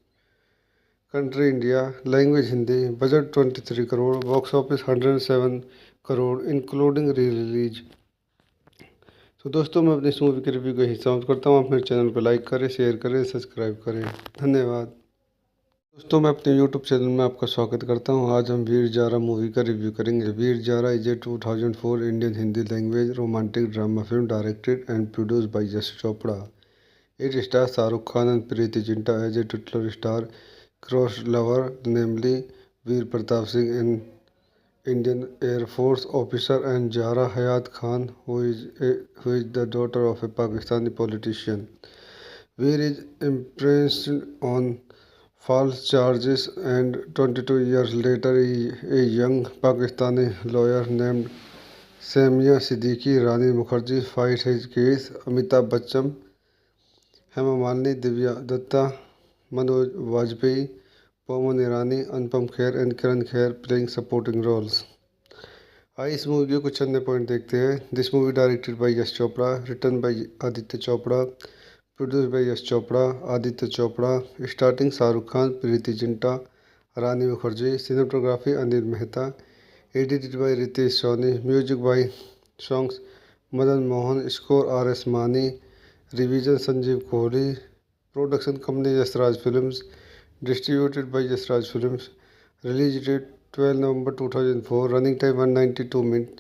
Country India. Language Hindi. Budget 23 crore. Box office 107 crore including re release. तो दोस्तों, मैं अपनी इस movie के review का हिस्सा करता हूँ. आप मेरे चैनल पर लाइक करें, शेयर करें, सब्सक्राइब करें. धन्यवाद. दोस्तों, मैं अपने YouTube चैनल में आपका स्वागत करता हूं. आज हम वीर जारा मूवी का रिव्यू करेंगे. Veer Zaara is a 2004 Indian Hindi language romantic drama film directed and produced by Yash Chopra. It stars Shahrukh Khan and Preity Zinta as a titular star cross lover, namely Veer Pratap Singh, an Indian air force officer, and Zahra Hayat Khan, who is the daughter of a Pakistani politician. Veer is imprisoned on false charges, and 22 years later, a young Pakistani lawyer named Samia Siddiqui Rani Mukherjee fight his case. Amitabh Bachchan, Hema Malini, Divya Datta, Manoj Vajpayee, Pawan Irani, Anupam Kher and Kiran Kher playing supporting roles. आइए इस movie के कुछ अन्य point देखते हैं। This movie directed by Yash Chopra, written by Aditya Chopra, produce by Yash Chopra, Aditya Chopra, starting Shahrukh Khan, Preity Zinta, Rani Mukherjee, cinematography Anil Mehta, edited by Ritesh Soni, music by songs Madan Mohan, score R S Mani, revision Sanjeev Kohli, production company Yashraj films, distributed by Yashraj films, release date 12 November 2004, running time 192 minute,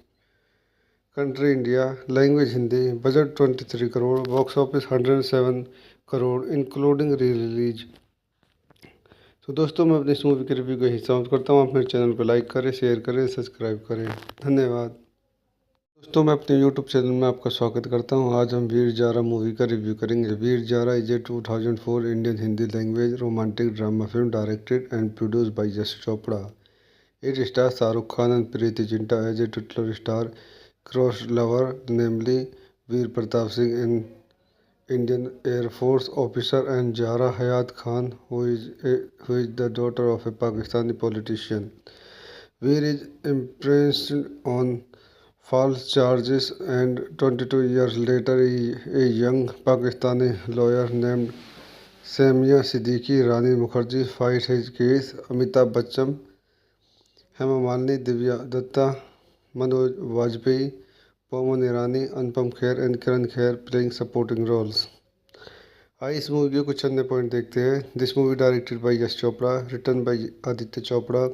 country India, language Hindi, budget 23 crore, box office 107 crore including re release. तो दोस्तों, मैं अपनी इस movie के review का हिस्सा करता हूँ। आप मेरे चैनल पर लाइक करें, शेयर करें, सब्सक्राइब करें। धन्यवाद। दोस्तों, मैं अपने YouTube चैनल में आपका स्वागत करता हूं। आज हम वीर जारा मूवी का रिव्यू करेंगे। Veer Zaara is a 2004 Indian Hindi language romantic drama film directed and produced by Yash Chopra. It stars Shahrukh Khan and Preeti Zinta as a titular star cross lover, namely Veer Pratap Singh, an Indian Air Force officer, and Zahra Hayat Khan, who is the daughter of a Pakistani politician. Veer is imprisoned on false charges, and 22 years later, a young Pakistani lawyer named Samia Siddiqui Rani Mukherjee fights his case. Amitabh Bachchan, Hema Malini, Divya Dutta, Manoj Vajpayee, Pawan Irani, Anupam Kher and Kiran Kher playing supporting roles. आइए इस movie के कुछ अन्य point देखते हैं। This movie directed by Yash Chopra, written by Aditya Chopra,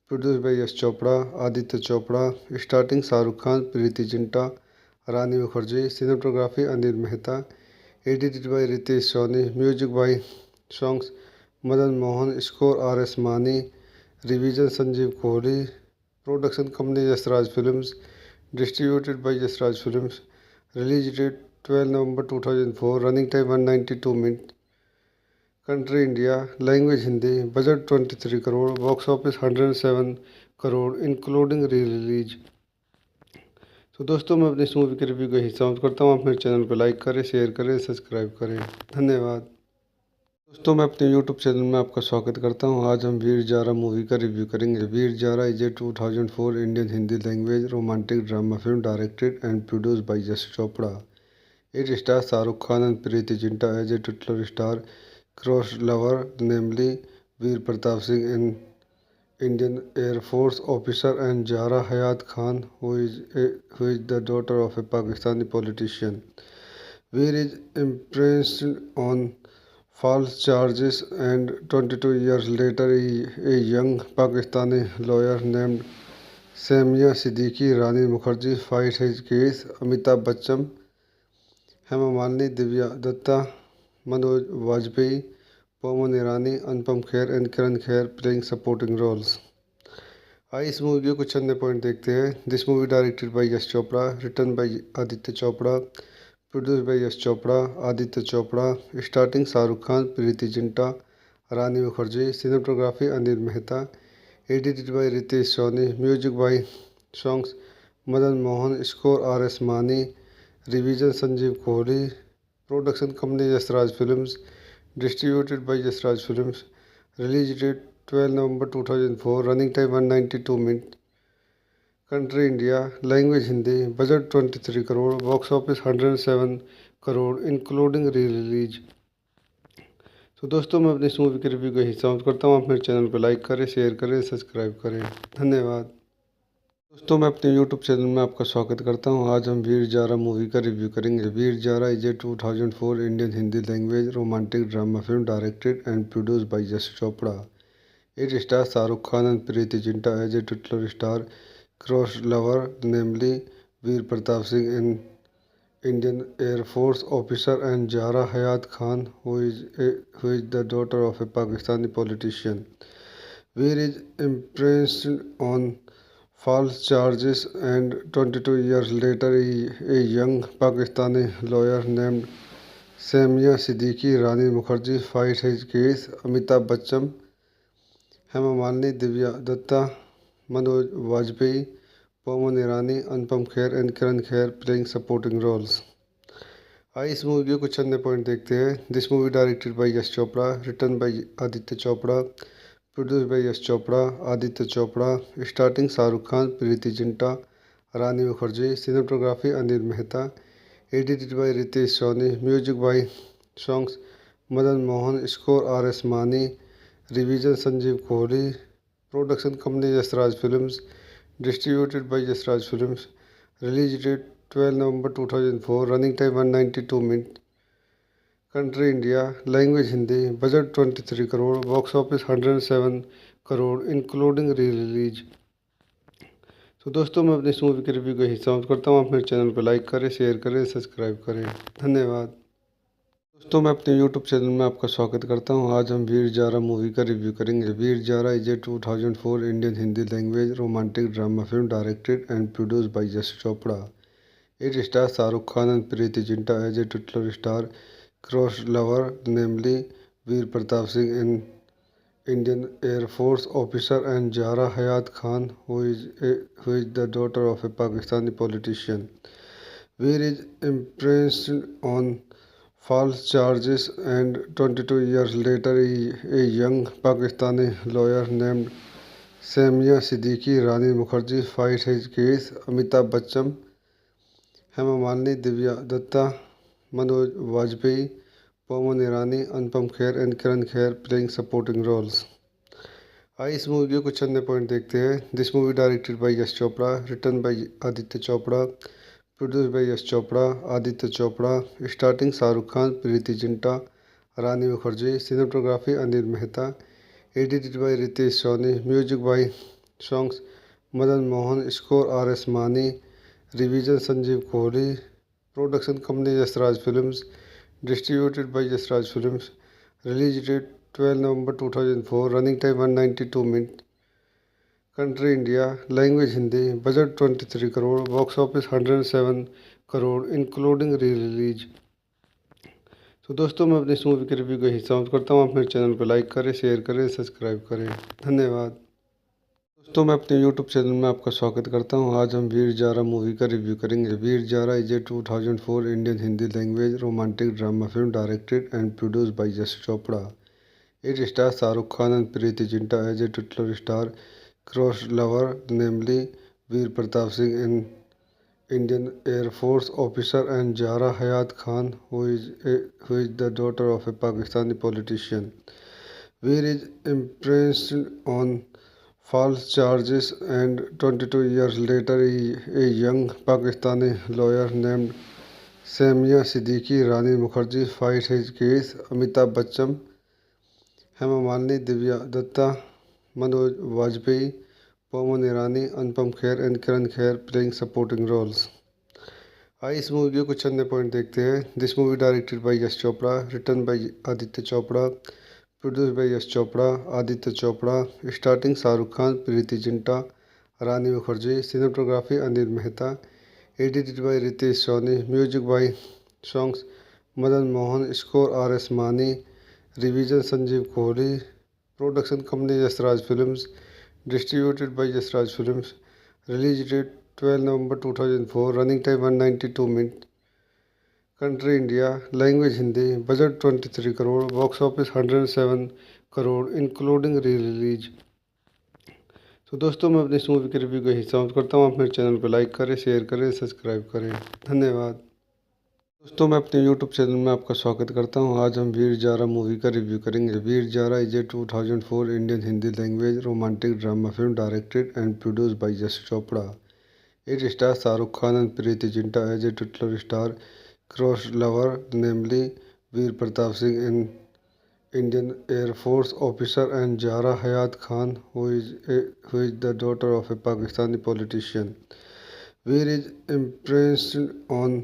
produce by Yash Chopra, Aditya Chopra, starting Shahrukh Khan, Preity Zinta, Rani Mukherjee, cinematography Anil Mehta, edited by Ritesh Soni, music by songs Madan Mohan, score R S Mani, revision Sanjeev Kohli, production company Yashraj films, distributed by Yashraj films, release date 12 November 2004, running time 192 minute, country India, language Hindi, budget 23 crore, box office 107 crore including re release. तो दोस्तों, मैं अपनी इस movie के review का हिस्सा करता हूँ। आप मेरे चैनल पर लाइक करें, शेयर करें, सब्सक्राइब करें। धन्यवाद। दोस्तों, मैं अपने YouTube चैनल में आपका स्वागत करता हूं। आज हम वीर जारा मूवी का रिव्यू करेंगे। Veer Zaara is a 2004 Indian Hindi language romantic drama film directed and produced by Yash Chopra. It stars Shahrukh Khan and Preity Zinta as a titular star cross lover, namely Veer Pratap Singh, an Indian air force officer, and Zahra Hayat Khan, who is the daughter of a Pakistani politician. Veer is imprisoned on false charges, and 22 years later, a young Pakistani lawyer named Samia Siddiqui Rani Mukherjee fights his case. Amitabh Bachchan, Hema Malini, Divya Dutta, Manoj Vajpayee, Pawan Irani, Anupam Kher and Kiran Kher playing supporting roles. आइए इस movie के कुछ अन्य point देखते हैं। This movie directed by Yash Chopra, written by Aditya Chopra, produce by Yash Chopra, Aditya Chopra, starting Shahrukh Khan, Preity Zinta, Rani Mukherjee, cinematography Anil Mehta, edited by Ritesh Soni, music by songs Madan Mohan, score R S Mani, revision Sanjeev Kohli, production company Yashraj films, distributed by Yashraj films, release date 12 November 2004, running time 192 minute, country India, language Hindi, budget 23 crore, box office 107 crore including re release. तो दोस्तों, मैं अपनी इस movie के review का हिस्सा करता हूँ। आप मेरे चैनल पर लाइक करें, शेयर करें, सब्सक्राइब करें। धन्यवाद। दोस्तों, मैं अपने YouTube चैनल में आपका स्वागत करता हूं। आज हम वीर जारा मूवी का रिव्यू करेंगे। Veer Zaara is a 2004 Indian Hindi language romantic drama film directed and produced by Yash Chopra. It stars Shahrukh Khan and Preity Zinta as a titular star cross lover, namely Veer Pratap Singh, an Indian air force officer, and Zahra Hayat Khan, who is the daughter of a Pakistani politician. Veer is imprisoned on false charges, and 22 years later, a young Pakistani lawyer named Samia Siddiqui, Rani Mukherjee fight his case, Amitabh Bachchan, Hema Malini, Divya Dutta, Manoj Vajpayee, Pawan Irani, Anupam Kher and Kiran Kher playing supporting roles. आइए इस movie के कुछ अन्य point देखते हैं। This movie directed by Yash Chopra, written by Aditya Chopra, produced by Yash Chopra, Aditya Chopra. Starting Shahrukh Khan, Preity Zinta, Rani Mukherjee. Cinematography Anil Mehta, edited by Ritesh Soni, music by songs Madan Mohan, score R S. Mani, revision Sanjeev Kohli, production company Yashraj films, distributed by Yashraj films, release date 12 November 2004, running time 192 minute, country India, language Hindi, budget 23 crore, box office 107 crore including re release. तो दोस्तों मैं अपनी इस movie के review को यही समाप्त करता हूँ। आप मेरे चैनल पर लाइक करें, शेयर करें, सब्सक्राइब करें। धन्यवाद। दोस्तों मैं अपने YouTube चैनल में आपका स्वागत करता हूं। आज हम वीर जारा मूवी का रिव्यू करेंगे। Veer Zaara is a 2004 Indian Hindi language romantic drama film directed and produced by Yash Chopra. It stars Shahrukh Khan and Preity Zinta as a titular star cross lover, namely Veer Pratap Singh, an Indian Air Force officer, and Zahra Hayat Khan, who is the daughter of a Pakistani politician. Veer is imprisoned on false charges, and 22 years later, a young Pakistani lawyer named Samia Siddiqui Rani Mukherjee fights his case. Amitabh Bachchan, Hema Malini, Divya Dutta, Manoj Vajpayee, Pawan Irani, Anupam Kher and Kiran Kher playing supporting roles. आइए इस movie के कुछ अन्य point देखते हैं। This movie directed by Yash Chopra, written by Aditya Chopra, produced by Yash Chopra, Aditya Chopra. Starting Shahrukh Khan, Preity Zinta, Rani Mukherjee. Cinematography Anil Mehta, edited by Ritesh Soni, music by songs Madan Mohan, score R S. Mani, revision Sanjeev Kohli, production company Yashraj films, distributed by Yashraj films, release date 12 November 2004, running time 192 minute, country India, language Hindi, budget 23 crore, box office 107 crore including re release. तो दोस्तों मैं अपनी इस movie के review को यही समाप्त करता हूँ। आप मेरे चैनल पर लाइक करें, शेयर करें, सब्सक्राइब करें। धन्यवाद। दोस्तों मैं अपने YouTube चैनल में आपका स्वागत करता हूं। आज हम वीर जारा मूवी का रिव्यू करेंगे। Veer Zaara is a 2004 Indian Hindi language romantic drama film directed and produced by Yash Chopra. It stars Shahrukh Khan and Preity Zinta as a titular star cross lover, namely Veer Pratap Singh, an Indian Air Force officer, and Zahra Hayat Khan, who is the daughter of a Pakistani politician. Veer is imprisoned on false charges, and 22 years later, a young Pakistani lawyer named Samia Siddiqui Rani Mukherjee fights his case. Amitabh Bachchan, Hema Malini, Divya Dutta, Manoj Vajpayee, Pawan Irani, Anupam Kher and Kiran Kher playing supporting roles. आइए इस movie के कुछ अन्य point देखते हैं। This movie directed by Yash Chopra, written by Aditya Chopra, produced by Yash Chopra, Aditya Chopra. Starting Shahrukh Khan, Preity Zinta, Rani Mukherjee. Cinematography Anil Mehta, edited by Ritesh Soni, music by songs Madan Mohan, score R S. Mani, revision Sanjeev Kohli, production company Yashraj films, distributed by Yashraj films, release date 12 November 2004, running time 192 minute, country India, language Hindi, budget 23 crore, box office 107 crore including re release. तो दोस्तों मैं अपनी इस movie के review को यही समाप्त करता हूँ। आप मेरे चैनल पर लाइक करें, शेयर करें, सब्सक्राइब करें। धन्यवाद। दोस्तों मैं अपने YouTube चैनल में आपका स्वागत करता हूं। आज हम वीर जारा मूवी का रिव्यू करेंगे। Veer Zaara is a 2004 Indian Hindi language romantic drama film directed and produced by Yash Chopra. It stars Shahrukh Khan and Preity Zinta as a titular star cross lover, namely Veer Pratap Singh, an Indian Air Force officer, and Zahra Hayat Khan, who is the daughter of a Pakistani politician. Veer is imprisoned on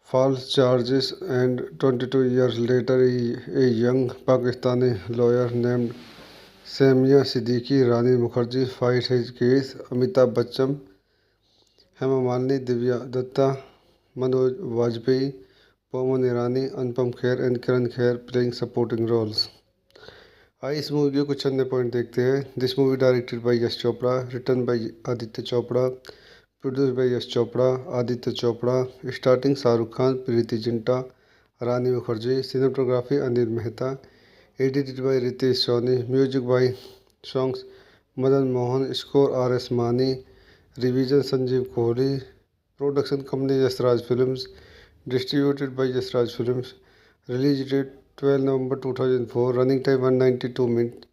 false charges, and 22 years later, a young Pakistani lawyer named Samia Siddiqui Rani Mukherjee fights his case. Amitabh Bachchan, Hema Malini, Divya Dutta, Manoj Vajpayee, Pawan Irani, Anupam Kher and Kiran Kher playing supporting roles. आइए इस movie के कुछ अन्य point देखते हैं। This movie directed by Yash Chopra, written by Aditya Chopra, produce by Yash Chopra, Aditya Chopra. Starting Shahrukh Khan, Preity Zinta, Rani Mukherjee. Cinematography Anil Mehta. Edited by Ritesh Soni. Music by songs Madan Mohan. Score R S Mani. Revision Sanjeev Kohli. Production company Yashraj films. Distributed by Yashraj films. Release date 12 November 2004। Running time 192 minute.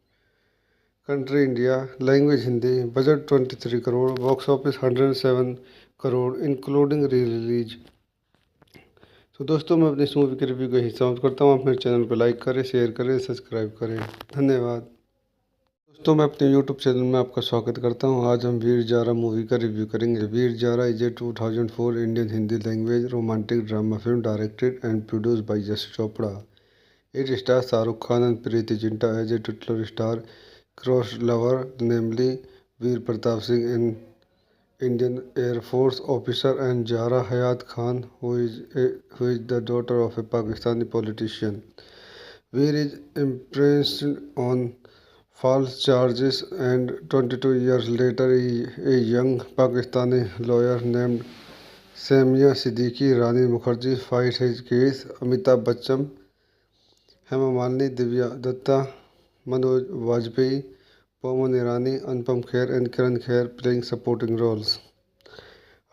Country India. Language Hindi. Budget 23 crore. Box office 107 crore including re release. तो दोस्तों, मैं अपनी इस movie के review को यही समाप्त करता हूँ। आप मेरे चैनल पर लाइक करें, शेयर करें, सब्सक्राइब करें। धन्यवाद। दोस्तों, मैं अपने यूट्यूब चैनल में आपका स्वागत करता हूं। आज हम वीर जारा मूवी का रिव्यू करेंगे। Veer Zaara is a 2004 Indian Hindi language romantic drama film directed and produced by Yash Chopra. It stars Shahrukh Khan and Preeti Zinta as a titular star cross lover, namely Veer Pratap Singh, an Indian Air Force officer, and Zahra Hayat Khan, who is the daughter of a Pakistani politician. Veer is imprisoned on false charges, and 22 years later, a young Pakistani lawyer named Samia Siddiqui Rani Mukherjee fights his case. Amitabh Bachchan, Hema Malini, Divya Dutta, Manoj Vajpayee, Pawan Irani, Anupam Kher and Kiran Kher playing supporting roles.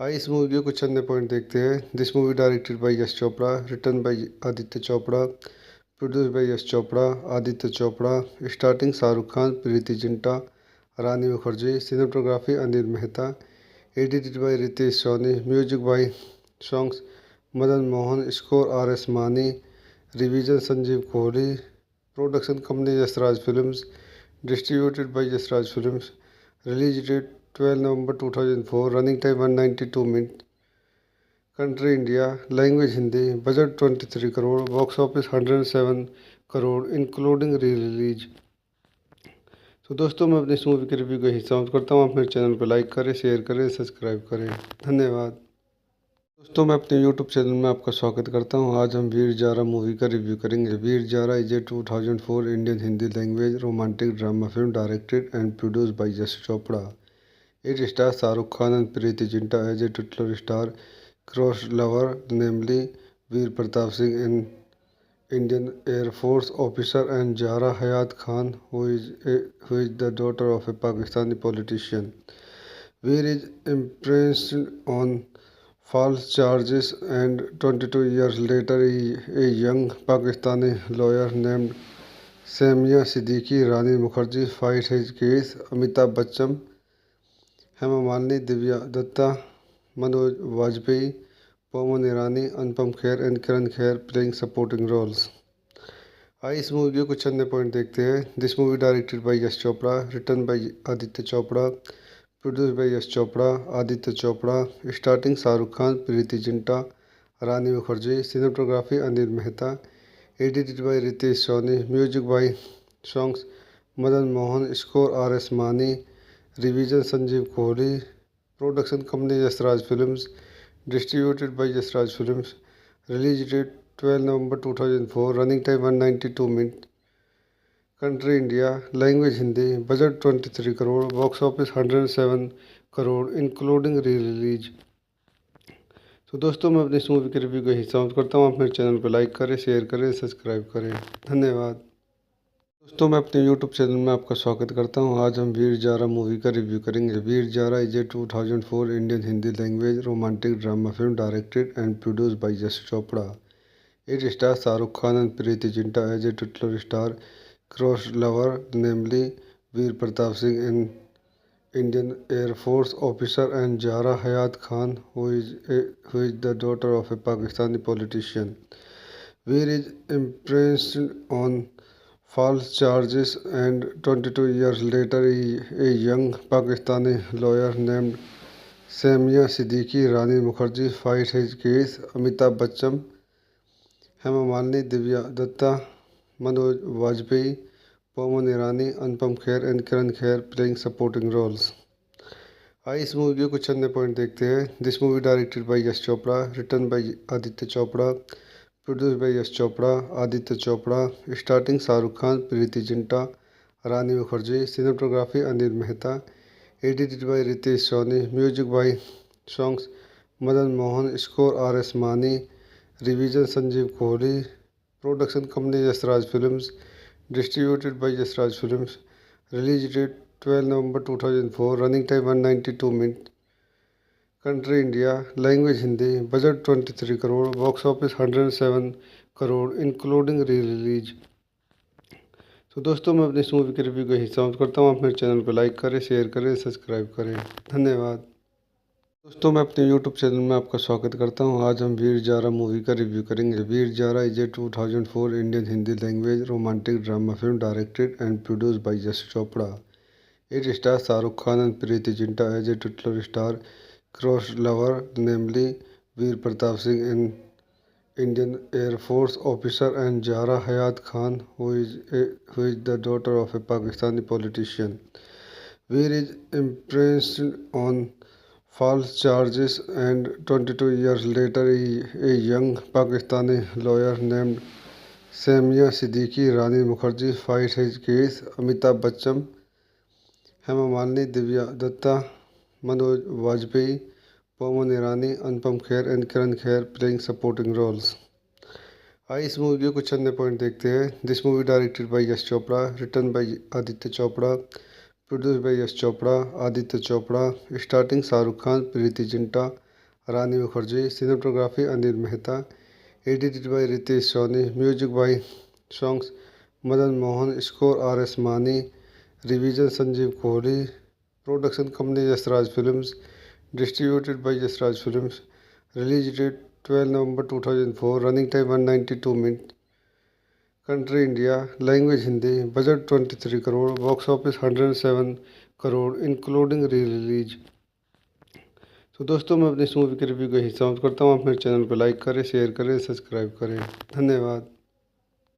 आइए इस movie के कुछ अन्य point देखते हैं। This movie directed by Yash Chopra, written by Aditya Chopra, produce by Yash Chopra, Aditya Chopra. Starting Shahrukh Khan, Preity Zinta, Rani Mukherjee. Cinematography Anil Mehta. Edited by Ritesh Soni. Music by songs Madan Mohan. Score R S Mani. Revision Sanjeev Kohli. Production company Yashraj films. Distributed by Yashraj films. Release date 12 November 2004। Running time 192 minute. Country India. Language Hindi. Budget 23 crore. Box office 107 crore including re release. तो दोस्तों, मैं अपनी इस movie के review को यही समाप्त करता हूँ। आप मेरे चैनल पर लाइक करें, शेयर करें, सब्सक्राइब करें। धन्यवाद। दोस्तों, मैं अपने YouTube चैनल में आपका स्वागत करता हूं। आज हम वीर जारा मूवी का रिव्यू करेंगे। Veer Zaara is a 2004 Indian Hindi language romantic drama film directed and produced by Yash Chopra. It stars Shahrukh Khan and Preity Zinta as a titular star cross lover, namely Veer Pratap Singh, an Indian air force officer, and Zahra Hayat Khan, who is the daughter of a Pakistani politician. Veer is imprisoned on false charges, and 22 years later, a young Pakistani lawyer named Samia Siddiqui Rani Mukherjee fights his case. Amitabh Bachchan, Hema Malini, Divya Dutta, Manoj Vajpayee, Pawan Irani, Anupam Kher and Kiran Kher playing supporting roles. आइए इस movie के कुछ अन्य point देखते हैं। This movie directed by Yash Chopra, written by Aditya Chopra, produce by Yash Chopra, Aditya Chopra. Starting Shahrukh Khan, Preity Zinta, Rani Mukherjee. Cinematography Anil Mehta. Edited by Ritesh Soni. Music by songs Madan Mohan. Score R S Mani. Revision Sanjeev Kohli. Production company Yashraj films. Distributed by Yashraj films. Release date 12 November 2004। Running time 192 minute. Country India. Language Hindi. Budget 23 crore. Box office 107 crore including re release. तो दोस्तों, मैं अपनी इस movie के review को यही समाप्त करता हूँ। आप मेरे चैनल पर लाइक करें, शेयर करें, सब्सक्राइब करें। धन्यवाद। दोस्तों, मैं अपने YouTube चैनल में आपका स्वागत करता हूं। आज हम वीर जारा मूवी का रिव्यू करेंगे। Veer Zaara is a 2004 Indian Hindi language romantic drama film directed and produced by Yash Chopra. It stars Shahrukh Khan and Preity Zinta as a titular star cross lover, namely Veer Pratap Singh, an Indian air force officer, and Zahra Hayat Khan, who is the daughter of a Pakistani politician. Veer is imprisoned on false charges, and 22 years later, a young Pakistani lawyer named Samia Siddiqui Rani Mukherjee fights his case. Amitabh Bachchan, Hema Malini, Divya Dutta, Manoj Vajpayee, Pawan Irani, Anupam Kher and Kiran Kher playing supporting roles. आइए इस movie के कुछ अन्य point देखते हैं। This movie directed by Yash Chopra, written by Aditya Chopra, produce by Yash Chopra, Aditya Chopra, starting Shahrukh Khan, Preity Zinta, Rani Mukherjee, cinematography Anil Mehta, edited by Ritesh Soni, music by songs Madan Mohan, score R S Mani, revision Sanjeev Kohli, production company Yashraj films, distributed by Yashraj films, release date 12 November 2004, running time 192 minute, country India, language Hindi, budget 23 crore, box office 107 crore including re release. तो दोस्तों मैं अपनी इस movie के review को यही समाप्त करता हूँ। आप मेरे चैनल को लाइक करें, शेयर करें, सब्सक्राइब करें। धन्यवाद। दोस्तों मैं अपने यूट्यूब चैनल में आपका स्वागत करता हूँ। आज हम वीर जारा मूवी का रिव्यू करेंगे। Veer Zaara is a 2004 Indian Hindi language romantic drama film directed and produced by Yash Chopra. It stars Shahrukh Khan and Preeti Zinta as a titular star cross lover, namely Veer Pratap Singh, an Indian Air Force officer, and Zahra Hayat Khan, who is the daughter of a Pakistani politician. Veer is imprisoned on false charges, and 22 years later, a young Pakistani lawyer named Samia Siddiqui Rani Mukherjee fights his case. Amitabh Bachchan, Hema Malini, Divya Dutta, Manoj Vajpayee, Pawan Irani, Anupam Kher and Kiran Kher playing supporting roles. आइए इस movie के कुछ अन्य point देखते हैं। This movie directed by Yash Chopra, written by Aditya Chopra, produced by Yash Chopra, Aditya Chopra, starting Shahrukh Khan, Preity Zinta, Rani Mukherjee, cinematography Anil Mehta, edited by Ritesh Soni, music by songs Madan Mohan, score R S Mani, revision Sanjeev Kohli, production company Yashraj films, distributed by Yashraj films, release date 12 November 2004, running time 192 minute, country India, language Hindi, budget 23 crore, box office 107 crore including re release. तो दोस्तों मैं अपनी इस movie के review को यही समाप्त करता हूँ। आप मेरे चैनल को लाइक करें, शेयर करें, सब्सक्राइब करें। धन्यवाद।